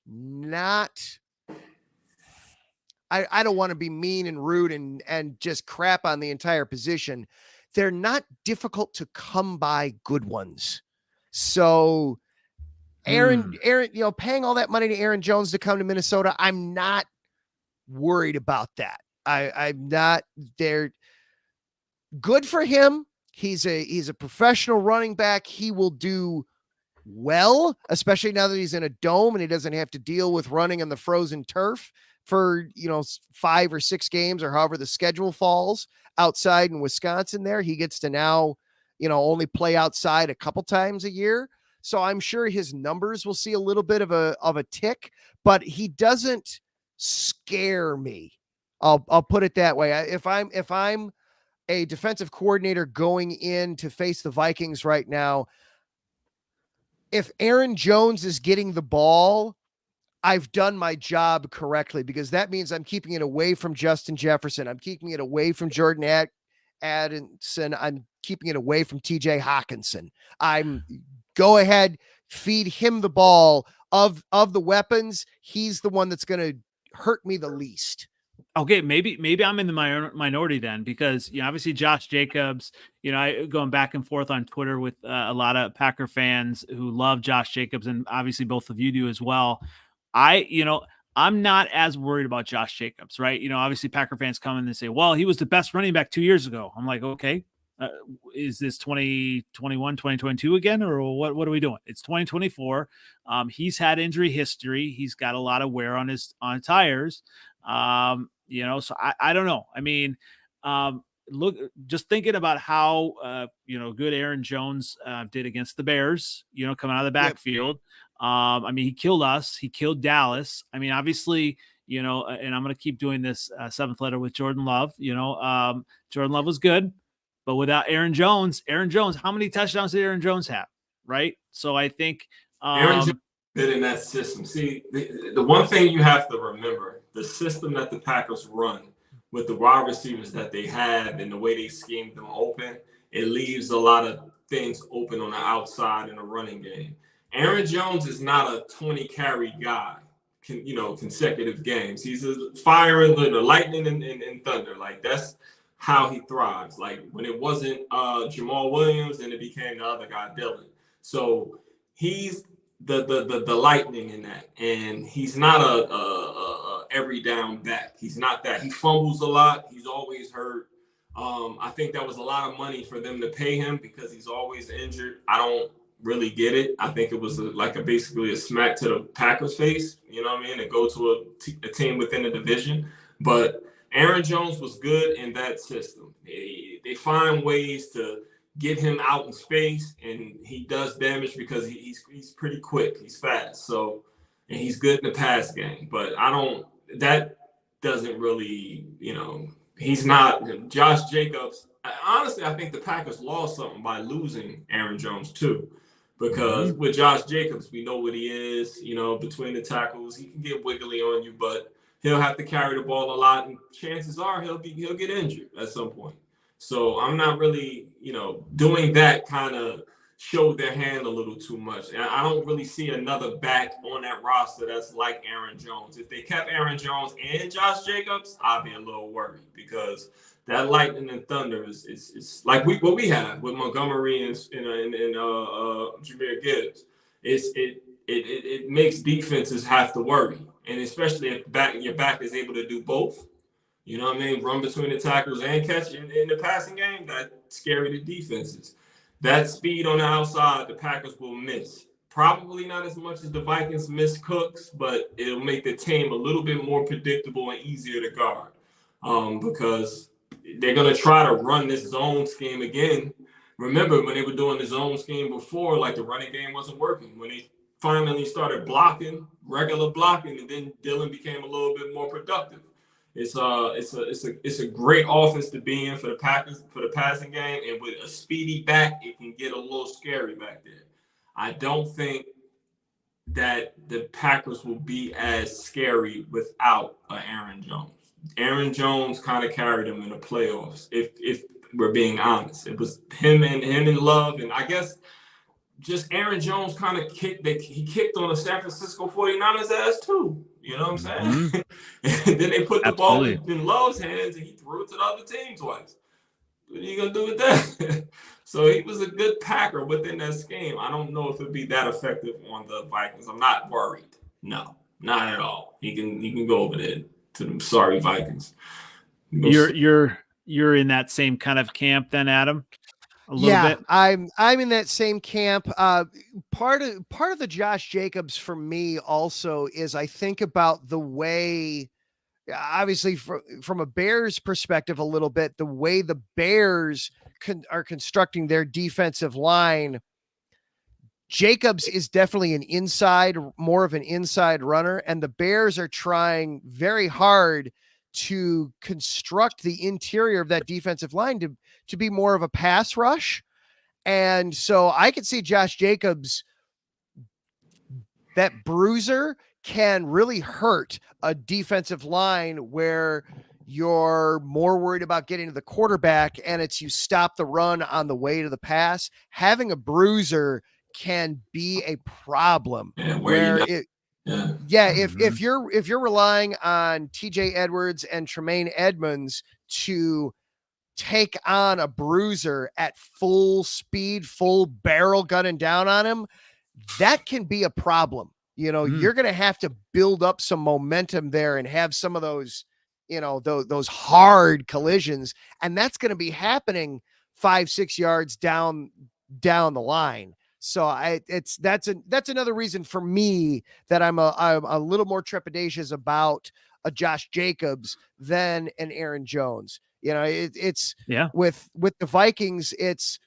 C: not. I don't want to be mean and rude and just crap on the entire position. They're not difficult to come by good ones. So Aaron, paying all that money to Aaron Jones to come to Minnesota, I'm not worried about that. I'm not there. Good for him. He's a professional running back. He will do well, especially now that he's in a dome and he doesn't have to deal with running on the frozen turf for 5 or 6 games or however the schedule falls outside in Wisconsin. There, he gets to now only play outside a couple times a year. So I'm sure his numbers will see a little bit of a tick, but he doesn't scare me. I'll put it that way. If I'm a defensive coordinator going in to face the Vikings right now, if Aaron Jones is getting the ball, I've done my job correctly, because that means I'm keeping it away from Justin Jefferson. I'm keeping it away from Jordan Addison. I'm keeping it away from TJ Hawkinson. Go ahead, feed him the ball. Of the weapons, he's the one that's going to hurt me the least.
A: Okay, maybe I'm in the minority then, because obviously Josh Jacobs, I going back and forth on Twitter with a lot of Packer fans who love Josh Jacobs, and obviously both of you do as well. I'm not as worried about Josh Jacobs, right? Obviously Packer fans come in and say, well, he was the best running back 2 years ago. I'm like, okay, is this 2021, 2022 again, or what are we doing? It's 2024. He's had injury history. He's got a lot of wear on his tires. So I don't know. I mean, look, just thinking about how, good Aaron Jones did against the Bears, coming out of the backfield. Yep. He killed us. He killed Dallas. Obviously, and I'm going to keep doing this 7th letter with Jordan Love. Jordan Love was good, but without Aaron Jones, how many touchdowns did Aaron Jones have? Right. So I think
B: Aaron Jones fit in that system. See, the one thing you have to remember, the system that the Packers run with the wide receivers that they have and the way they scheme them open, it leaves a lot of things open on the outside in the running game. Aaron Jones is not a 20 carry guy, consecutive games. He's a firing the lightning and thunder. Like, that's how he thrives. Like, when it wasn't Jamal Williams and it became the other guy, Dylan. So he's the lightning in that, and he's not a every down back. He's not that. He fumbles a lot. He's always hurt. I think that was a lot of money for them to pay him because he's always injured. I don't really get it. I think it was basically a smack to the Packers face, to go to a team within the division. But Aaron Jones was good in that system. They find ways to get him out in space, and he does damage because he's pretty quick. He's fast. So, and he's good in the pass game. But that doesn't really, he's not Josh Jacobs. Honestly, I think the Packers lost something by losing Aaron Jones too. Because with Josh Jacobs, we know what he is, between the tackles. He can get wiggly on you, but he'll have to carry the ball a lot, and chances are he'll get injured at some point. So I'm not really, doing that kind of show their hand a little too much. And I don't really see another back on that roster that's like Aaron Jones. If they kept Aaron Jones and Josh Jacobs, I'd be a little worried, because that lightning and thunder is like what we have with Montgomery and Jahmyr Gibbs. It makes defenses have to worry, and especially if your back is able to do both. You know what I mean? Run between the tackles and catch in the passing game. That's scary to defenses. That speed on the outside, the Packers will miss. Probably not as much as the Vikings miss Cooks, but it'll make the team a little bit more predictable and easier to guard. Because they're going to try to run this zone scheme again. Remember, when they were doing the zone scheme before, like the running game wasn't working. When they finally started blocking, regular blocking, and then Dylan became a little bit more productive. It's a great offense to be in for the Packers for the passing game, and with a speedy back, it can get a little scary back there. I don't think that the Packers will be as scary without Aaron Jones. Aaron Jones kind of carried them in the playoffs. If we're being honest, it was him and Love, and I guess just Aaron Jones kind of kicked on the San Francisco 49ers ass too. You know what I'm saying? Mm-hmm. And then they put the ball in Love's hands and he threw it to the other team twice. What are you going to do with that? So he was a good Packer within that scheme. I don't know if it'd be that effective on the Vikings. I'm not worried. No, not at all. He can go over there to them sorry Vikings.
A: You're in that same kind of camp then, Adam? A little bit.
C: I'm in that same camp. Part of the Josh Jacobs for me also is I think about the way, obviously from a Bears perspective a little bit, the way the Bears are constructing their defensive line. Jacobs is definitely more of an inside runner, and the Bears are trying very hard to construct the interior of that defensive line to be more of a pass rush. And so I could see Josh Jacobs, that bruiser can really hurt a defensive line where you're more worried about getting to the quarterback and you stop the run on the way to the pass. Having a bruiser can be a problem if you're relying on TJ Edwards and Tremaine Edmonds to take on a bruiser at full speed, full barrel gunning down on him, that can be a problem. You're going to have to build up some momentum there and have some of those, those hard collisions. And that's going to be happening 5-6 yards down the line. So that's another reason for me that I'm a little more trepidatious about a Josh Jacobs than an Aaron Jones. With the Vikings, it's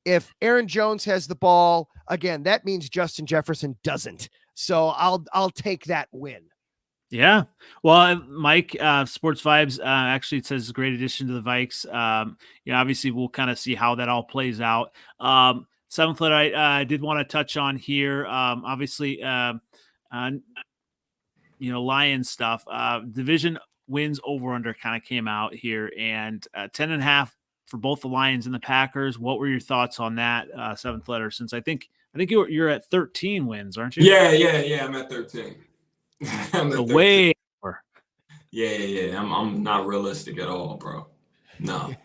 C: if Aaron Jones has the ball again, that means Justin Jefferson doesn't. So I'll take that win.
A: Yeah. Well, Mike, Sports Vibes actually says great addition to the Vikes. Obviously we'll kind of see how that all plays out. Seventh Letter, I did want to touch on here. Obviously, Lions stuff. Division wins over under kind of came out here, and 10.5 for both the Lions and the Packers. What were your thoughts on that, Seventh Letter? Since I think you're at 13 wins, aren't you?
B: Yeah. I'm at 13.
A: Way more.
B: Yeah. I'm not realistic at all, bro. No.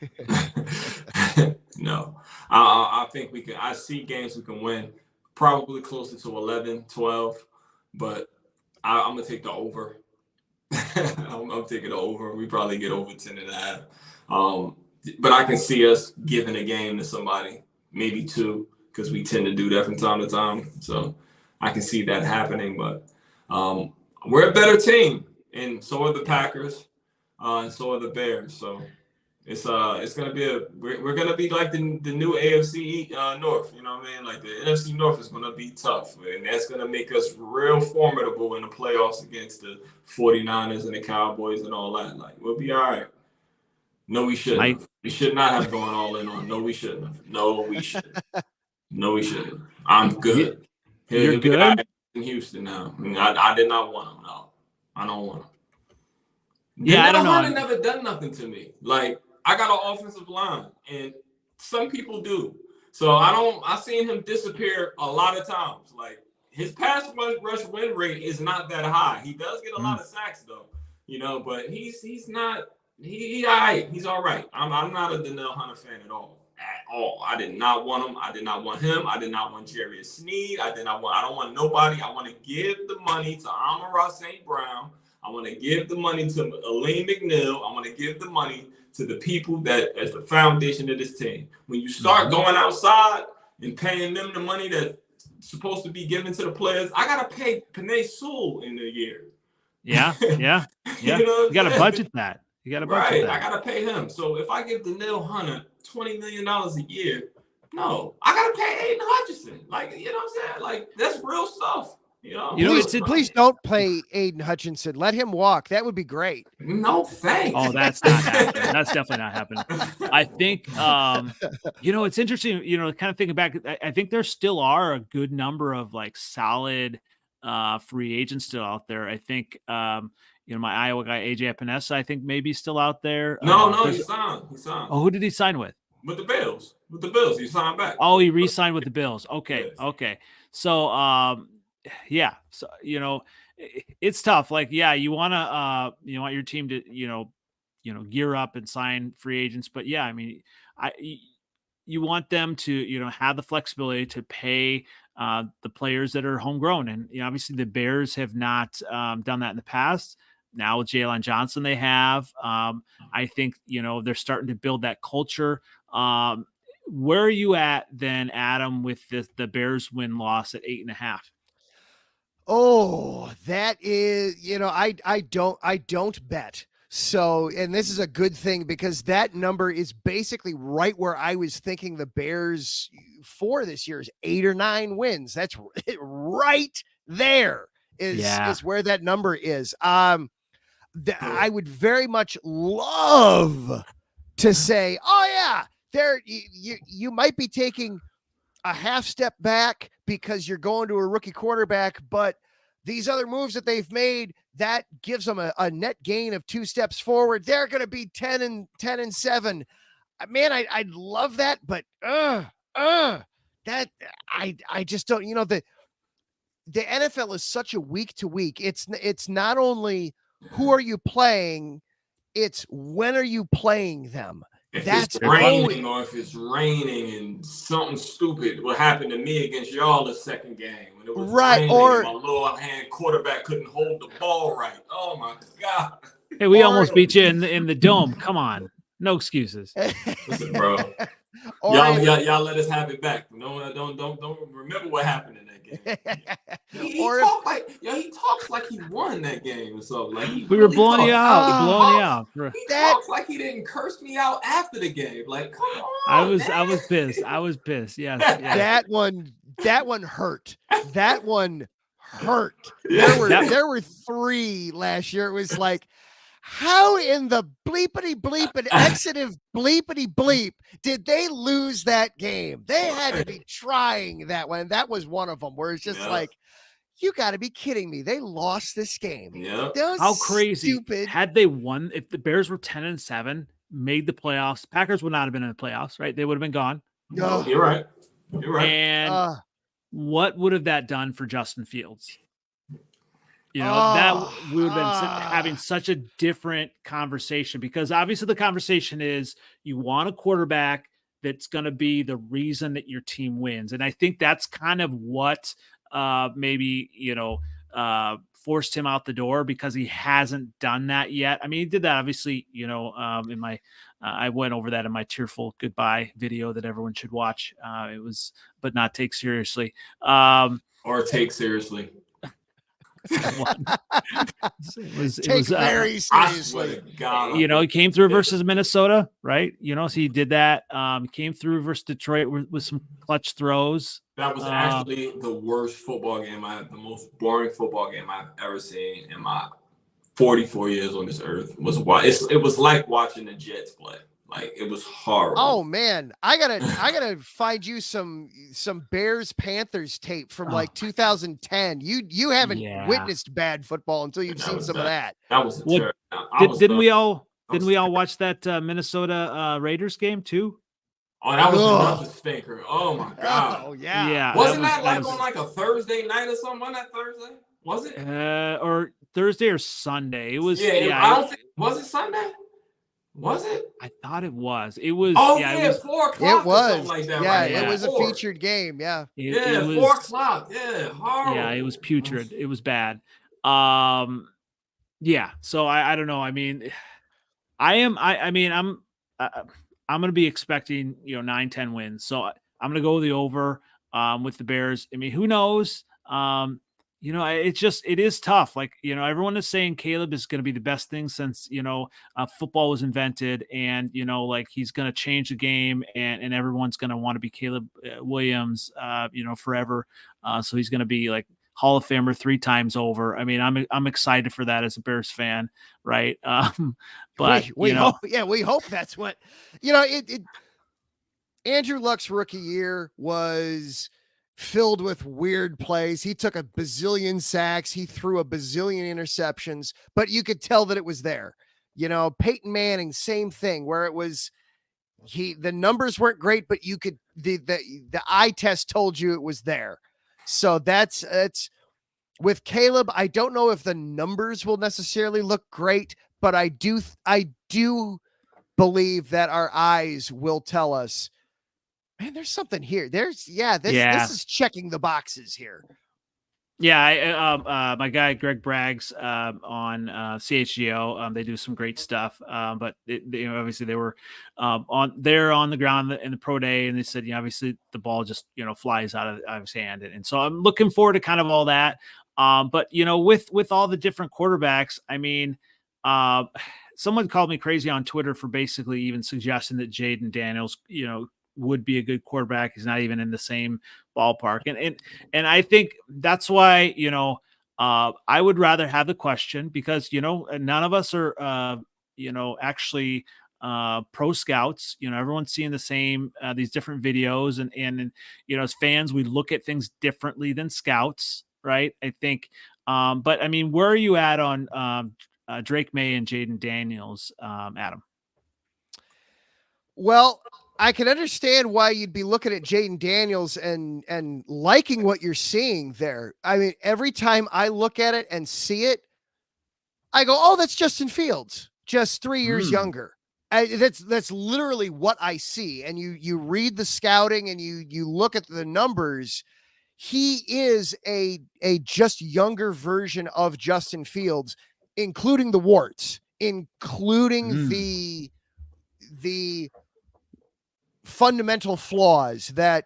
B: No. I think we can. I see games we can win, probably closer to 11, 12, but I'm going to take the over. I'm taking the over. We probably get over 10.5. But I can see us giving a game to somebody, maybe 2, because we tend to do that from time to time. So I can see that happening. But we're a better team, and so are the Packers, and so are the Bears. So it's gonna be we're gonna be like the new AFC North. You know what I mean? Like the NFC North is gonna be tough, and that's gonna make us real formidable in the playoffs against the 49ers and the Cowboys and all that. Like we'll be all right. No, we shouldn't. We should not have gone all in on. No, we shouldn't have. No, we shouldn't. No, we shouldn't. I'm good.
A: You're good.
B: In Houston now. I did not want him. No, I don't want him.
A: Yeah, I don't know.
B: Never done nothing to me. Like I got an offensive line, and some people do. So I seen him disappear a lot of times. Like his pass rush win rate is not that high. He does get a lot of sacks though, but he's not. He all right. He's all right. I'm not a Danielle Hunter fan at all. At all. I did not want him. I did not want him. I did not want Jarius Sneed. I don't want nobody. I want to give the money to Amon-Ra St. Brown. I want to give the money to Elaine McNeil. I want to give the money to the people that as the foundation of this team. When you start going outside and paying them the money that's supposed to be given to the players, I gotta pay Panay Sewell in a year.
A: Yeah. You got to budget that. You got to budget that.
B: I gotta pay him. So if I give Danielle Hunter $20 million a year, no, I gotta pay Aiden Hutchinson. Like, you know what I'm saying? Like, that's real stuff.
C: Please don't play Aiden Hutchinson. Let him walk. That would be great.
B: No thanks.
A: Oh, that's not happening. That's definitely not happening. I think, it's interesting, kind of thinking back, I think there still are a good number of like solid free agents still out there. I think, my Iowa guy, AJ Epinesa, I think maybe still out there.
B: No, he signed.
A: Oh, who did he sign with?
B: With the Bills. He signed back.
A: Oh, he re-signed with the Bills. Okay.
B: Yes.
A: Okay. So, yeah. So, it's tough. Like, yeah, you want your team to, gear up and sign free agents. But yeah, I mean, you want them to, have the flexibility to pay the players that are homegrown. And obviously the Bears have not done that in the past. Now with Jalen Johnson, they have. I think, they're starting to build that culture. Where are you at then, Adam, with the Bears win-loss at 8.5?
C: Oh, that is, I don't bet. So, and this is a good thing because that number is basically right where I was thinking the Bears for this year is 8 or 9 wins. That's right there is where that number is. I would very much love to say, oh yeah, you might be taking a half step back because you're going to a rookie quarterback, but these other moves that they've made, that gives them a net gain of 2 steps forward. They're going to be 10 and 7. Man, I'd love that, but that I just don't. The NFL is such a week to week. It's not only who are you playing, it's when are you playing them.
B: If
C: That's
B: it's raining or if it's raining and something stupid what happened to me against y'all the second game when it was raining
C: or
B: my little hand quarterback couldn't hold the ball right. Oh my God.
A: Hey, we almost beat you in the dome. Come on. No excuses.
B: Listen, bro. Y'all let us have it back. No, don't remember what happened in that game. He talks like he won that game or something. Like
A: we were blowing you out.
B: He talks like he didn't curse me out after the game. Like, come on.
A: I was pissed. Yes.
C: That one hurt. That one hurt. There were 3 last year. It was like, how in the bleepity bleep and exitive bleepity bleep did they lose that game? They had to be trying that one. That was one of them where it's just like, you got to be kidding me. They lost this game.
B: Yeah.
A: How crazy. Stupid. Had they won, if the Bears were 10 and 7, made the playoffs, Packers would not have been in the playoffs, right? They would have been gone.
B: No, you're right.
A: And what would have that done for Justin Fields? That we would have been having such a different conversation because obviously the conversation is you want a quarterback that's going to be the reason that your team wins. And I think that's kind of what maybe, forced him out the door because he hasn't done that yet. I mean, he did that obviously, in my, I went over that in my tearful goodbye video that everyone should watch. It was, but not take seriously.
B: Or take seriously.
C: It was very seriously.
A: He came through versus Minnesota, right? So he did that. Came through versus Detroit with some clutch throws.
B: That was actually the worst football game the most boring football game I've ever seen in my 44 years on this earth. It was like watching the Jets play. Like it was horrible.
C: Oh man, I gotta find you some Bears Panthers tape from like 2010. You haven't witnessed bad football until you've seen some of that.
B: That was terrible.
A: Didn't we all watch that Minnesota Raiders game too?
B: Oh, that was another stinker. Oh my God.
C: Oh yeah.
B: Wasn't that on like a Thursday night or something? Wasn't that Thursday? Was it?
A: Or Thursday or Sunday? It was.
B: Was it Sunday? Was it?
A: I thought it was. It was.
B: Oh yeah, 4 o'clock.
C: It was.
B: Or something like that,
C: yeah,
B: right?
C: it was a featured game. Yeah.
A: It was,
B: 4 o'clock. Yeah, horrible.
A: Yeah, it was putrid. It was bad. Yeah. So I don't know. I mean, I'm going to be expecting, 9-10 wins. So I'm going to go the over with the Bears. I mean, who knows? It is tough. Like, everyone is saying Caleb is going to be the best thing since, football was invented, and, like he's going to change the game, and everyone's going to want to be Caleb Williams, forever. So he's going to be like Hall of Famer 3 times over. I mean, I'm excited for that as a Bears fan. Right. But
C: we hope, we hope that's what, Andrew Luck's rookie year was filled with weird plays. He took a bazillion sacks. He threw a bazillion interceptions, but you could tell that it was there. Peyton Manning, same thing, where it was, the numbers weren't great, but you could, the eye test told you it was there. So that's with Caleb. I don't know if the numbers will necessarily look great, but I do believe that our eyes will tell us, man, there's something here. This is checking the boxes here.
A: Yeah, my guy Greg Braggs on CHGO, they do some great stuff. But obviously they were on the ground in the pro day, and they said, obviously the ball just flies out of his hand, and so I'm looking forward to kind of all that. But with all the different quarterbacks, I mean, someone called me crazy on Twitter for basically even suggesting that Jaden Daniels, would be a good quarterback. He's not even in the same ballpark. And I think that's why, I would rather have the question, because, none of us are, actually pro scouts. Everyone's seeing the same, these different videos, and as fans, we look at things differently than scouts. Right. I think, but I mean, where are you at on Drake May and Jaden Daniels, Adam?
C: Well, I can understand why you'd be looking at Jaden Daniels and liking what you're seeing there. I mean, every time I look at it and see it, I go, oh, that's Justin Fields, just 3 years younger. That's literally what I see. And you read the scouting and you look at the numbers. He is a just younger version of Justin Fields, including the warts, including the fundamental flaws that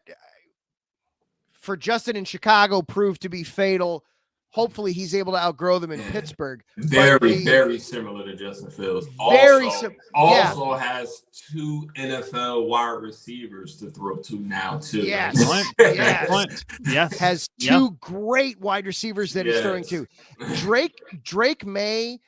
C: for Justin in Chicago proved to be fatal. Hopefully he's able to outgrow them in Pittsburgh.
B: Very similar to Justin Fields. Also has 2 NFL wide receivers to throw to now too.
C: Yes. Has 2 great wide receivers that he's throwing to. Drake May,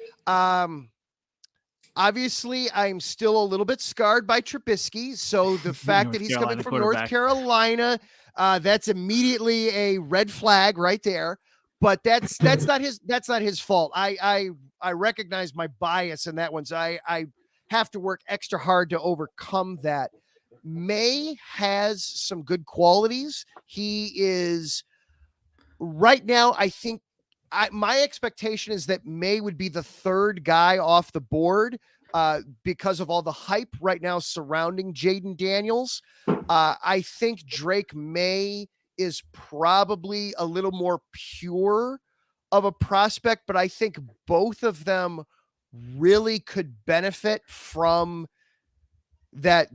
C: obviously, I'm still a little bit scarred by Trubisky. So the fact that he's coming from North Carolina, that's immediately a red flag right there. But that's not his fault. I recognize my bias in that one. So I have to work extra hard to overcome that. May has some good qualities. He is right now, I think, my expectation is that May would be the 3rd guy off the board because of all the hype right now surrounding Jaden Daniels. I think Drake May is probably a little more pure of a prospect, but I think both of them really could benefit from that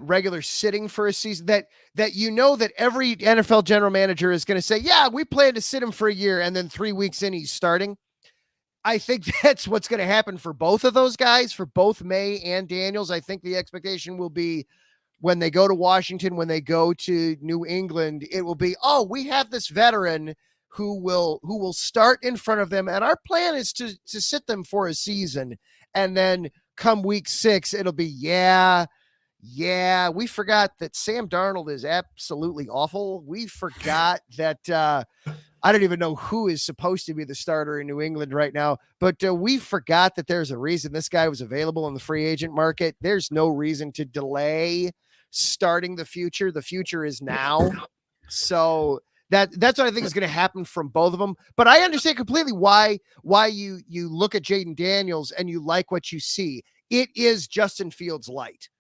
C: regular sitting for a season, that every NFL general manager is going to say, yeah, we plan to sit him for a year, and then 3 weeks in he's starting. I think that's what's going to happen for both of those guys, for both May and Daniels. I think the expectation will be when they go to Washington, when they go to New England, it will be, oh, we have this veteran who will start in front of them, and our plan is to sit them for a season, and then come week 6, it'll be, we forgot that Sam Darnold is absolutely awful. We forgot that I don't even know who is supposed to be the starter in New England right now, but we forgot that there's a reason this guy was available in the free agent market. There's no reason to delay starting the future. The future is now. So that's what I think is going to happen from both of them. But I understand completely why you look at Jaden Daniels and you like what you see. It is Justin Fields light.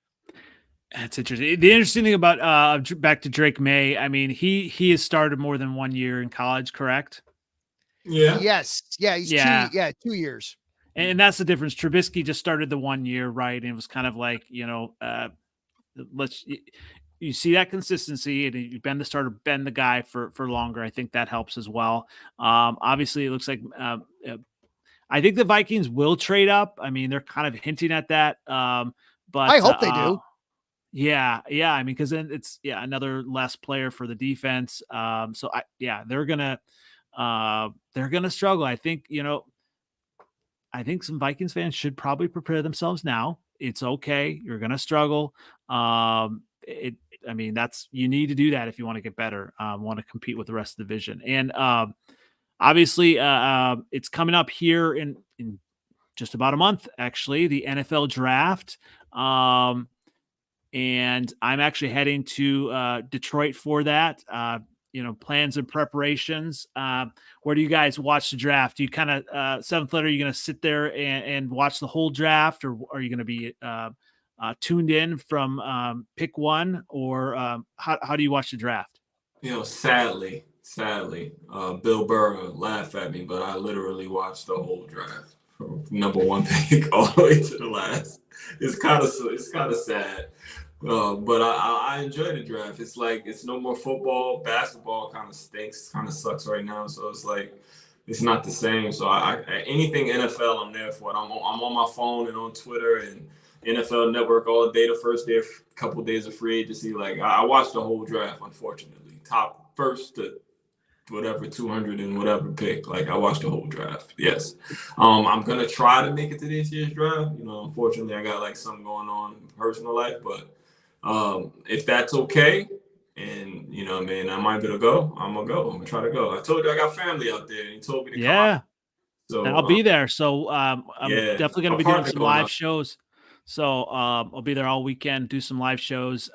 A: That's interesting. The interesting thing about back to Drake May, I mean, he has started more than 1 year in college, correct?
B: Yeah.
C: Yes. Yeah. He's 2 years.
A: And that's the difference. Trubisky just started the 1 year, right? And it was kind of like, you see that consistency, and you've been the starter, been the guy for longer. I think that helps as well. Obviously, it looks like I think the Vikings will trade up. I mean, they're kind of hinting at that. But
C: I hope they do.
A: Yeah. I mean, because then it's another less player for the defense. So they're gonna struggle. I think some Vikings fans should probably prepare themselves now. It's okay. You're gonna struggle. You need to do that if you want to get better, want to compete with the rest of the division. And obviously, it's coming up here in just about a month, actually, the NFL draft. And I'm actually heading to Detroit for that. Plans and preparations. Where do you guys watch the draft? Do you kind of seventh letter? Are you going to sit there and watch the whole draft, or are you going to be tuned in from pick one, or how do you watch the draft?
B: Sadly, Bill Burr laughed at me, but I literally watched the whole draft from number one pick all the way to the last. It's kind of sad. But I enjoy the draft. It's like it's no more football. Basketball kind of stinks, kind of sucks right now. So it's like it's not the same. So I anything NFL, I'm there for it. I'm on my phone and on Twitter and NFL Network all day. The first day, couple days of free agency. Like I watched the whole draft. Unfortunately, top first to whatever 200 and whatever pick. Like I watched the whole draft. Yes, I'm gonna try to make it to this year's draft. Unfortunately, I got like something going on in personal life, but. If that's okay, and I might be able to go, I'm gonna go. I'm gonna try to go. I told you I got family out there, and he told me to come.
A: Yeah,
B: so
A: I'll be there. So I'm definitely gonna be doing some live shows. So I'll be there all weekend, do some live shows.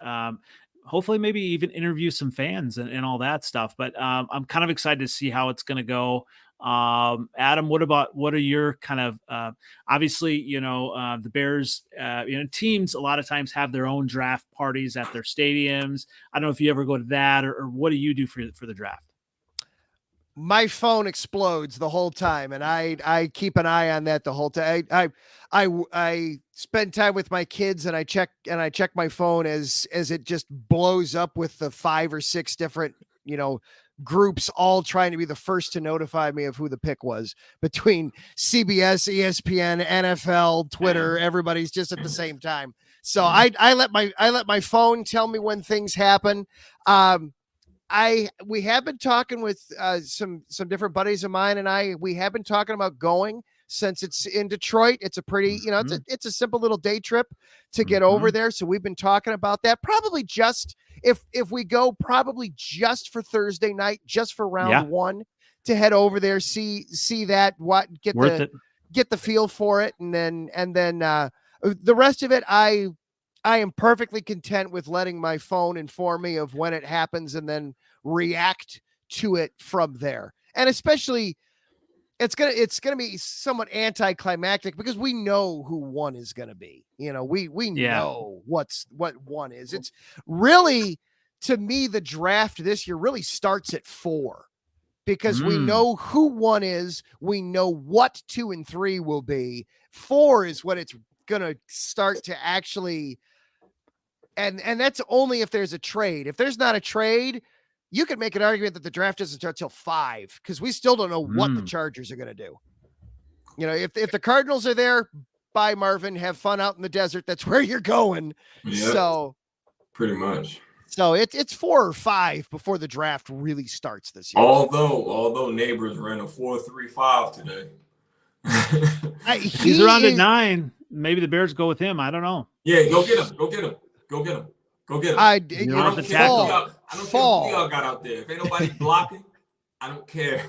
A: Hopefully, maybe even interview some fans and all that stuff. But I'm kind of excited to see how it's gonna go. Adam, what are your kind of obviously the Bears teams a lot of times have their own draft parties at their stadiums. I don't know if you ever go to that, or what do you do for the draft?
C: My phone explodes the whole time, and I keep an eye on that the whole time. I spend time with my kids, and I check my phone as it just blows up with the 5 or 6 different groups all trying to be the first to notify me of who the pick was, between CBS, ESPN, NFL, Twitter. Everybody's just at the same time. So I let my phone tell me when things happen. We have been talking with some different buddies of mine, and we have been talking about going, since it's in Detroit. It's a pretty, it's a simple little day trip to get over there. So we've been talking about that. Probably just if we go, probably just for Thursday night, just for round one, to head over there, see that, get the feel for it, and then the rest of it, I am perfectly content with letting my phone inform me of when it happens and then react to it from there. And especially it's gonna be somewhat anticlimactic because we know who one is gonna be. We know what one is. It's really, to me, the draft this year really starts at 4 because we know who one is. We know what 2 and 3 will be. 4 is what it's gonna start to actually. And that's only if there's a trade. If there's not a trade, you could make an argument that the draft doesn't start till 5 because we still don't know what the Chargers are going to do. If the Cardinals are there, bye, Marvin. Have fun out in the desert. That's where you're going.
B: Yep,
C: so
B: pretty much.
C: So it's 4 or 5 before the draft really starts this year.
B: Although neighbors ran a 4.35 today.
A: He's around at 9. Maybe the Bears go with him. I don't know.
B: Yeah, go get him. Go get him.
C: I don't care who
B: y'all got out there. If ain't nobody blocking, I don't care.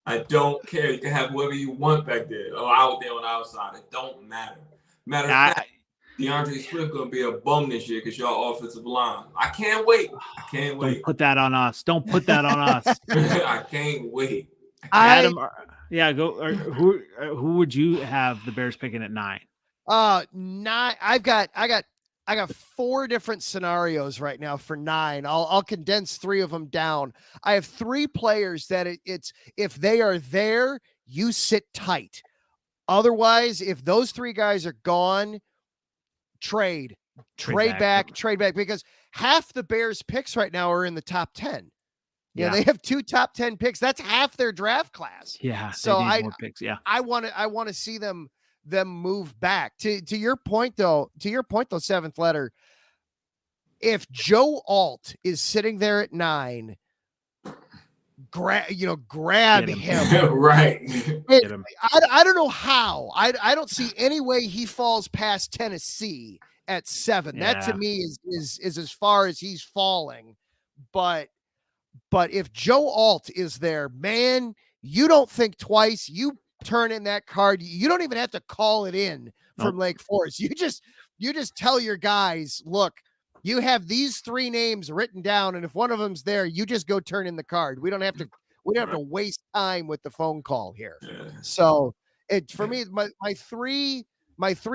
B: I don't care. You can have whoever you want back there or out there on the outside. It don't matter. Matter of fact, DeAndre Swift gonna be a bum this year because y'all offensive line. I can't wait.
A: Don't put that on us.
B: I can't wait.
A: Adam, go. Who would you have the Bears picking at 9?
C: 9. I got I got 4 different scenarios right now for 9. I'll condense 3 of them down. I have 3 players that it's if they are there, you sit tight. Otherwise, if those 3 guys are gone, trade back, because half the Bears picks right now are in the top 10. Yeah, they have 2 top 10 picks. That's half their draft class.
A: Yeah.
C: So
A: they need more picks. Yeah.
C: I want to see them move back. To your point though, 7th letter. If Joe Alt is sitting there at 9, grab him.
B: Right.
A: Get him.
C: I don't know how. I don't see any way he falls past Tennessee at 7.
A: Yeah.
C: That to me is as far as he's falling. But if Joe Alt is there, man, you don't think twice. You turn in that card. You don't even have to call it in from Lake Forest. You just tell your guys, look, you have these 3 names written down, and if one of them's there, you just go turn in the card. We don't have to waste time with the phone call here.
B: Yeah.
C: So for me, my three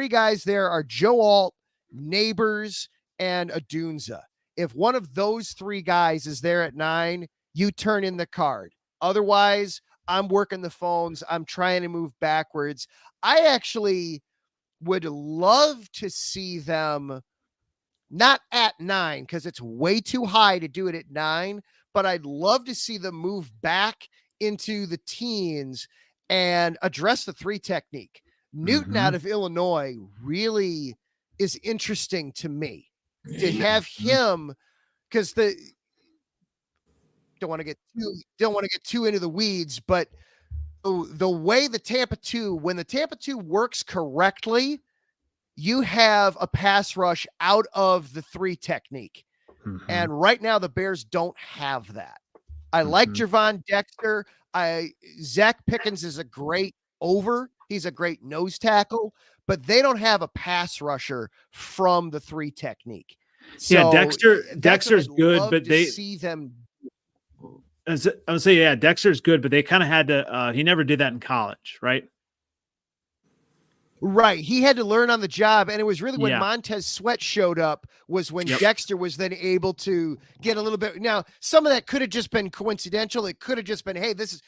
C: guys there are Joe Alt, Neighbors, and Adunza. If one of those 3 guys is there at 9, you turn in the card. Otherwise, I'm working the phones. I'm trying to move backwards. I actually would love to see them not at 9 because it's way too high to do it at 9, but I'd love to see them move back into the teens and address the 3 technique. Newton out of Illinois really is interesting to me. To have him, because don't want to get too into the weeds, but the way the Tampa 2, when the Tampa 2 works correctly, you have a pass rush out of the 3 technique. And right now the Bears don't have that. I like Javon Dexter. Zach Pickens is a great over. He's a great nose tackle, but they don't have a pass rusher from the 3 technique. So
A: Dexter's good, but they
C: see them.
A: I would say, yeah, Dexter's good, but they kind of had to. He never did that in college, right?
C: Right. He had to learn on the job. And it was really when Montez Sweat showed up was when Dexter was then able to get a little bit. Now, some of that could have just been coincidental. It could have just been, hey, this is,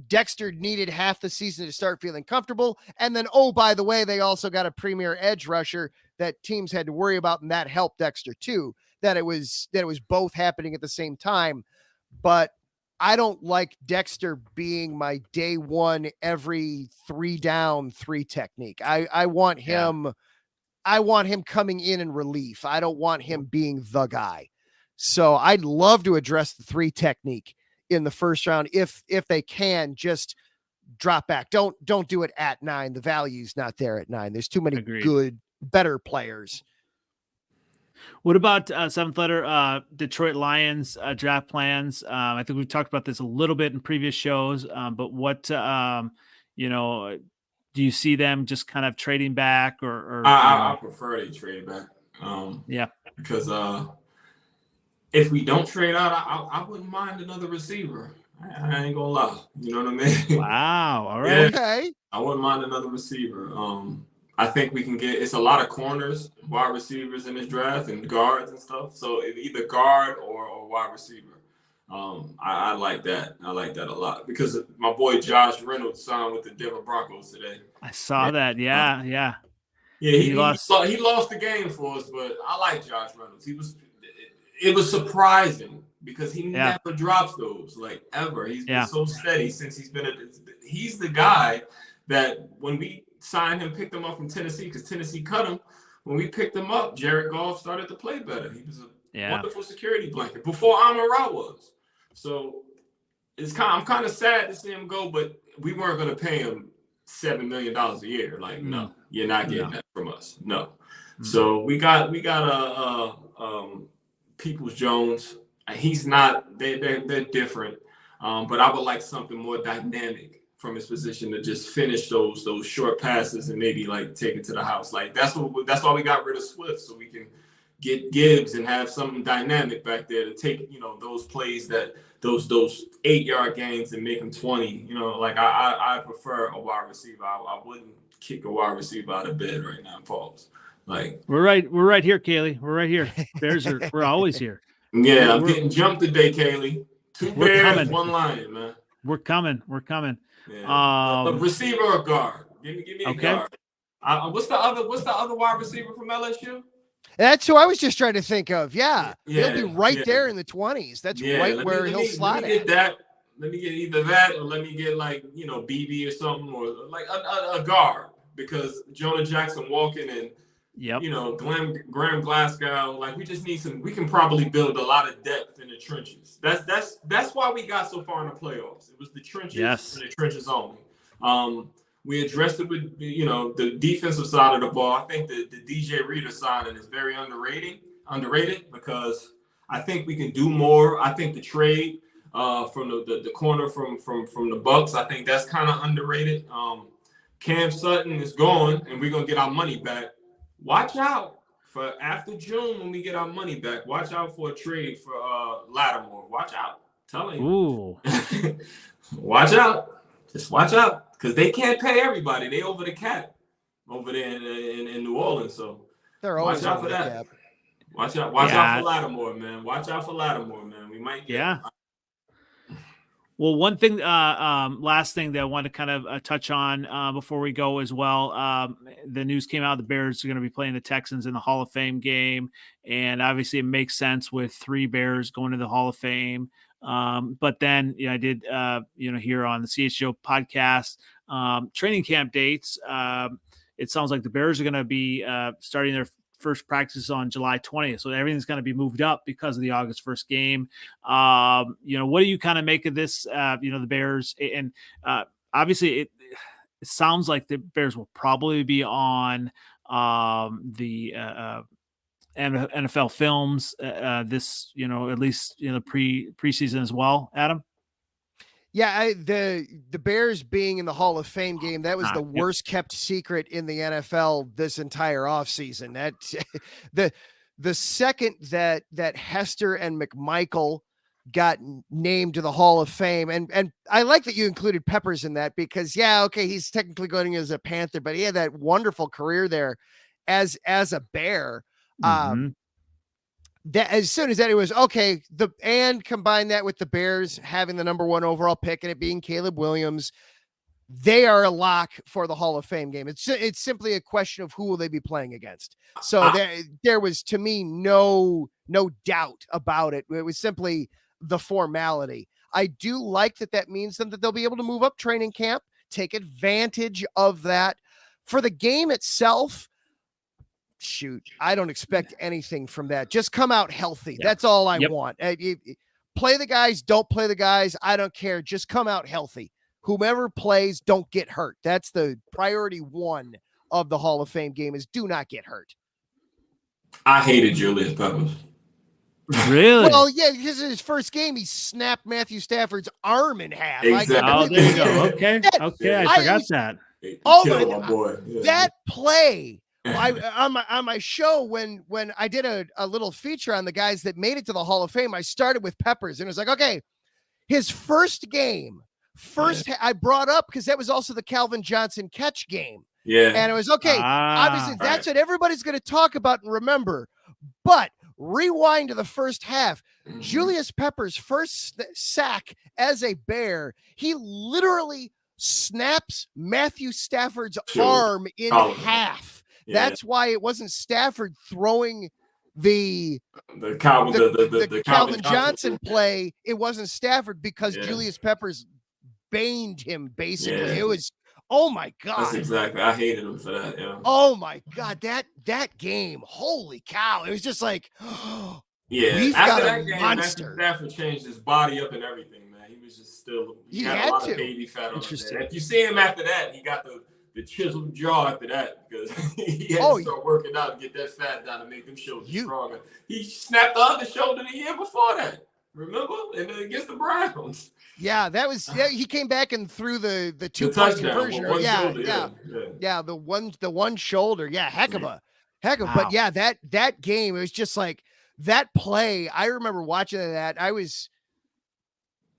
C: Dexter needed half the season to start feeling comfortable. And then, oh, by the way, they also got a premier edge rusher that teams had to worry about. And that helped Dexter too, that it was both happening at the same time. But I don't like Dexter being my day one, every 3 down, 3 technique. I want him. I want him coming in relief. I don't want him being the guy. So I'd love to address the 3 technique in the first round. If they can just drop back, don't do it at 9. The value's not there at 9. There's too many good, better players.
A: What about 7th letter, Detroit Lions draft plans? I think we've talked about this a little bit in previous shows, but what, do you see them just kind of trading back or
B: I prefer they trade back. Because if we don't trade out, I wouldn't mind another receiver. I ain't gonna lie. You know what I mean?
A: Wow. All right.
C: Yeah, okay.
B: I wouldn't mind another receiver. I think we can it's a lot of corners, wide receivers in this draft and guards and stuff. So either guard or wide receiver. I like that. I like that a lot because my boy Josh Reynolds signed with the Denver Broncos today.
A: I saw that. Yeah.
B: Yeah, he lost the game for us, but I like Josh Reynolds. It was surprising because he never drops those, like, ever. He's been so steady since he's the guy that when we signed him, picked him up from Tennessee because Tennessee cut him. When we picked him up, Jared Goff started to play better. He was a wonderful security blanket before Amon-Ra was. So I'm kind of sad to see him go, but we weren't going to pay him $7 million a year. Like, no, you're not getting that from us. No. So we got Peoples Jones. He's not. They're different. But I would like something more dynamic from his position to just finish those short passes and maybe like take it to the house. Like that's why we got rid of Swift, so we can get Gibbs and have something dynamic back there to take, those plays that those 8-yard gains and make them 20. Like I prefer a wide receiver. I wouldn't kick a wide receiver out of bed right now, Pauls. Like
A: we're right here, Kaylee. We're right here. We're always here.
B: Yeah, I'm getting jumped today, Kaylee. 2 bears, 1 lion, man.
A: We're coming.
B: Yeah. A receiver or guard? Give me a guard. What's the other wide receiver from LSU?
C: That's who I was just trying to think of. Yeah. He'll be right there in the 20s. That's right where he'll slot it.
B: Let me get either that or let me get BB or something, or like a guard, because Jonah Jackson walking and Graham Glasgow, like we just need we can probably build a lot of depth in the trenches. That's why we got so far in the playoffs. It was the trenches and the trenches only. We addressed it with the defensive side of the ball. I think the DJ Reader signing is very underrated because I think we can do more. I think the trade from the corner from the Bucks, I think that's kind of underrated. Cam Sutton is gone, and we're gonna get our money back. Watch out for after June when we get our money back. Watch out for a trade for Lattimore. Watch out. Telling you.
A: Ooh.
B: Watch out. Just watch out, because they can't pay everybody. They over the cap over there in New Orleans. So
C: they're always
B: watch out for that. Cap. Watch out for Lattimore, man. Watch out for Lattimore, man. We might get
A: Well, one thing, last thing that I want to kind of touch on before we go as well. The news came out the Bears are going to be playing the Texans in the Hall of Fame game. And obviously it makes sense with 3 Bears going to the Hall of Fame. But then, I did, here on the CHO podcast, training camp dates. It sounds like the Bears are going to be starting their first practice on July 20th. So everything's going to be moved up because of the August 1st game. What do you kind of make of this, the Bears? And obviously it sounds like the Bears will probably be on the NFL films this, at least, preseason as well, Adam?
C: Yeah, the Bears being in the Hall of Fame game, that was the worst kept secret in the NFL this entire offseason. That the second that Hester and McMichael got named to the Hall of Fame, and I like that you included Peppers in that, because he's technically going as a Panther, but he had that wonderful career there as a Bear. That as soon as that, it was okay. And combine that with the Bears having the number 1 overall pick and it being Caleb Williams, they are a lock for the Hall of Fame game. It's simply a question of who will they be playing against. So there was, to me, no doubt about it. It was simply the formality. I do like that means that they'll be able to move up training camp, take advantage of that. For the game itself, shoot, I don't expect anything from that. Just come out healthy. That's all I want. Play the guys, don't play the guys. I don't care. Just come out healthy. Whomever plays, don't get hurt. That's the priority 1 of the Hall of Fame game, is do not get hurt.
B: I hated Julius Peppers.
A: Really?
C: Well, yeah, because in his first game, he snapped Matthew Stafford's arm in half.
B: Exactly.
A: There you go. Okay. I forgot that.
B: My boy. Yeah.
C: That play. On my show, when I did a little feature on the guys that made it to the Hall of Fame, I started with Peppers, and it was like, okay, his first game, I brought up because that was also the Calvin Johnson catch game.
B: Yeah.
C: And it was okay. Obviously, that's what everybody's going to talk about and remember. But rewind to the first half. Julius Peppers' first sack as a Bear, he literally snaps Matthew Stafford's arm in half. Yeah. That's why it wasn't Stafford throwing the Calvin Johnson play. It wasn't Stafford because Julius Peppers baned him, basically. Yeah. It was, oh my God.
B: That's exactly. I hated him for that. Yeah.
C: Oh my God. That game. Holy cow. It was just like, we've
B: after
C: got
B: that
C: a
B: game,
C: monster.
B: Stafford changed his body up and everything, man. He was just still, he had a lot of baby fat on his head. If you see him after that, he got the chiseled jaw after that, because he had to start working out and get that fat down to make them shoulders stronger. He snapped the other shoulder the year before that. Remember? And against the Browns.
C: Yeah, that was he came back and threw the 2-point conversion. The one shoulder. Yeah, heck of a. But yeah, that game, it was just like that play. I remember watching that. I was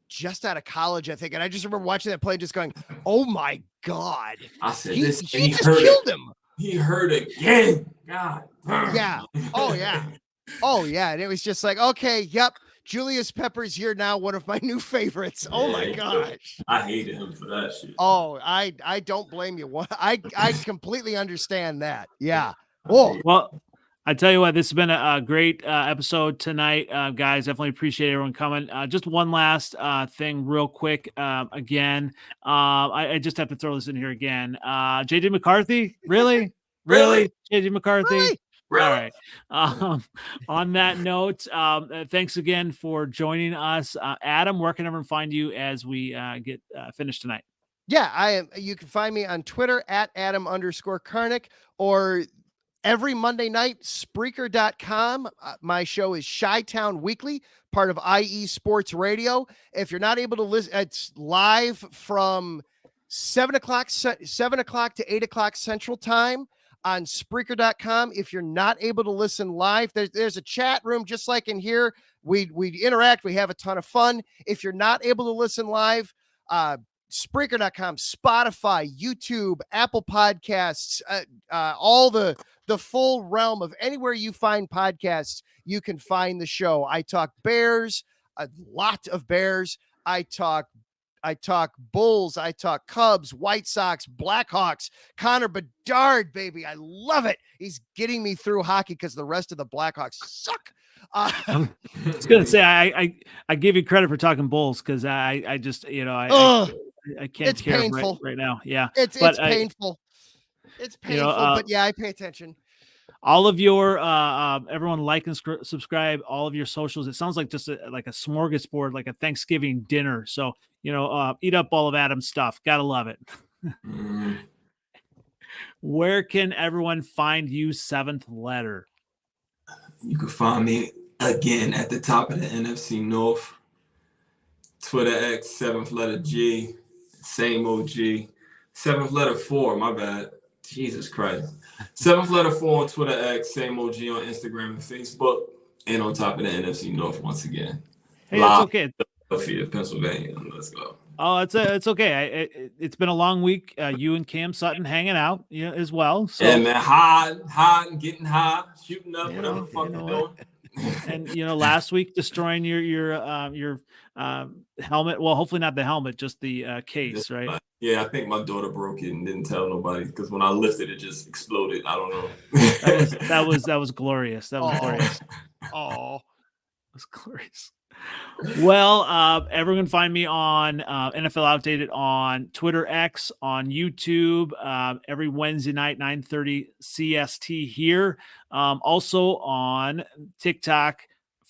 C: just out of college, I think, and I just remember watching that play, just going, "Oh my God!"
B: I said,
C: he just killed him.
B: He hurt again. God.
C: Yeah. Oh yeah. Oh yeah. And it was just like, okay, yep. Julius Peppers, you're now one of my new favorites. Oh my gosh.
B: I hated him for that shit.
C: Oh, I don't blame you. I completely understand that. Yeah. Oh,
A: well, I tell you what, this has been a great episode tonight, guys. Definitely appreciate everyone coming. Just one last thing, real quick. Again, I just have to throw this in here again. JJ McCarthy, really? JJ McCarthy.
C: Really?
B: Really?
A: All right. On that note, thanks again for joining us. Adam, where can everyone find you as we get finished tonight?
C: Yeah, I am. You can find me on Twitter at Adam_Karnick, or every Monday night, Spreaker.com. My show is Chi-Town Weekly, part of IE Sports Radio. If you're not able to listen, it's live from 7 o'clock to 8 o'clock Central Time on Spreaker.com. If you're not able to listen live, there's a chat room just like in here. We interact. We have a ton of fun. If you're not able to listen live, Spreaker.com, Spotify, YouTube, Apple Podcasts, all the full realm of anywhere you find podcasts, you can find the show. I talk Bears, a lot of Bears. I talk Bulls. I talk Cubs, White Sox, Blackhawks, Connor Bedard, baby. I love it. He's getting me through hockey because the rest of the Blackhawks suck.
A: I was going to say, I give you credit for talking Bulls because I just, I can't
C: it's
A: care
C: painful
A: right now. Yeah.
C: It's painful. It's painful, but yeah, I pay attention.
A: All of your everyone like and subscribe, all of your socials. It sounds like just like a smorgasbord, like a Thanksgiving dinner. So, eat up all of Adam's stuff. Gotta love it. Where can everyone find you, Seventh Letter?
B: You can find me again at the top of the NFC North. Twitter X, 7th letter G, same OG. 7th letter 4, my bad. Jesus Christ. 7th letter 4 on Twitter X, same OG on Instagram and Facebook, and on top of the NFC North once again.
A: Hey, it's okay.
B: Philadelphia, Pennsylvania. Let's go.
A: Oh, it's okay. It's been a long week. You and Cam Sutton hanging out, as well. So.
B: Yeah, man, high, and getting high, shooting up, whatever the fuck you're doing.
A: And last week destroying your helmet. Well, hopefully not the helmet, just the case, right?
B: Yeah, I think my daughter broke it and didn't tell nobody because when I lifted it, just exploded. I don't know.
A: that was glorious. That was glorious.
C: Oh,
A: it was glorious. Well, everyone find me on NFL Outdated on Twitter X, on YouTube, every Wednesday night, 9:30 CST here. Also on TikTok,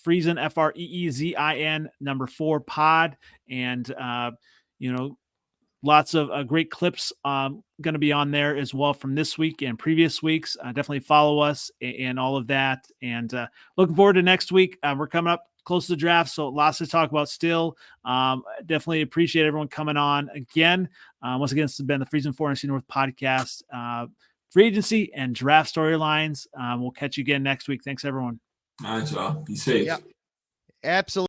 A: Freezin, FREEZIN 4 pod. And, lots of great clips going to be on there as well from this week and previous weeks. Definitely follow us and all of that. And looking forward to next week. We're coming up close to the draft, so lots to talk about still. Definitely appreciate everyone coming on again. Once again, this has been the Freezin for NFC North podcast, free agency and draft storylines. We'll catch you again next week. Thanks, everyone.
B: All right, y'all. Be safe.
C: Yep. Absolutely.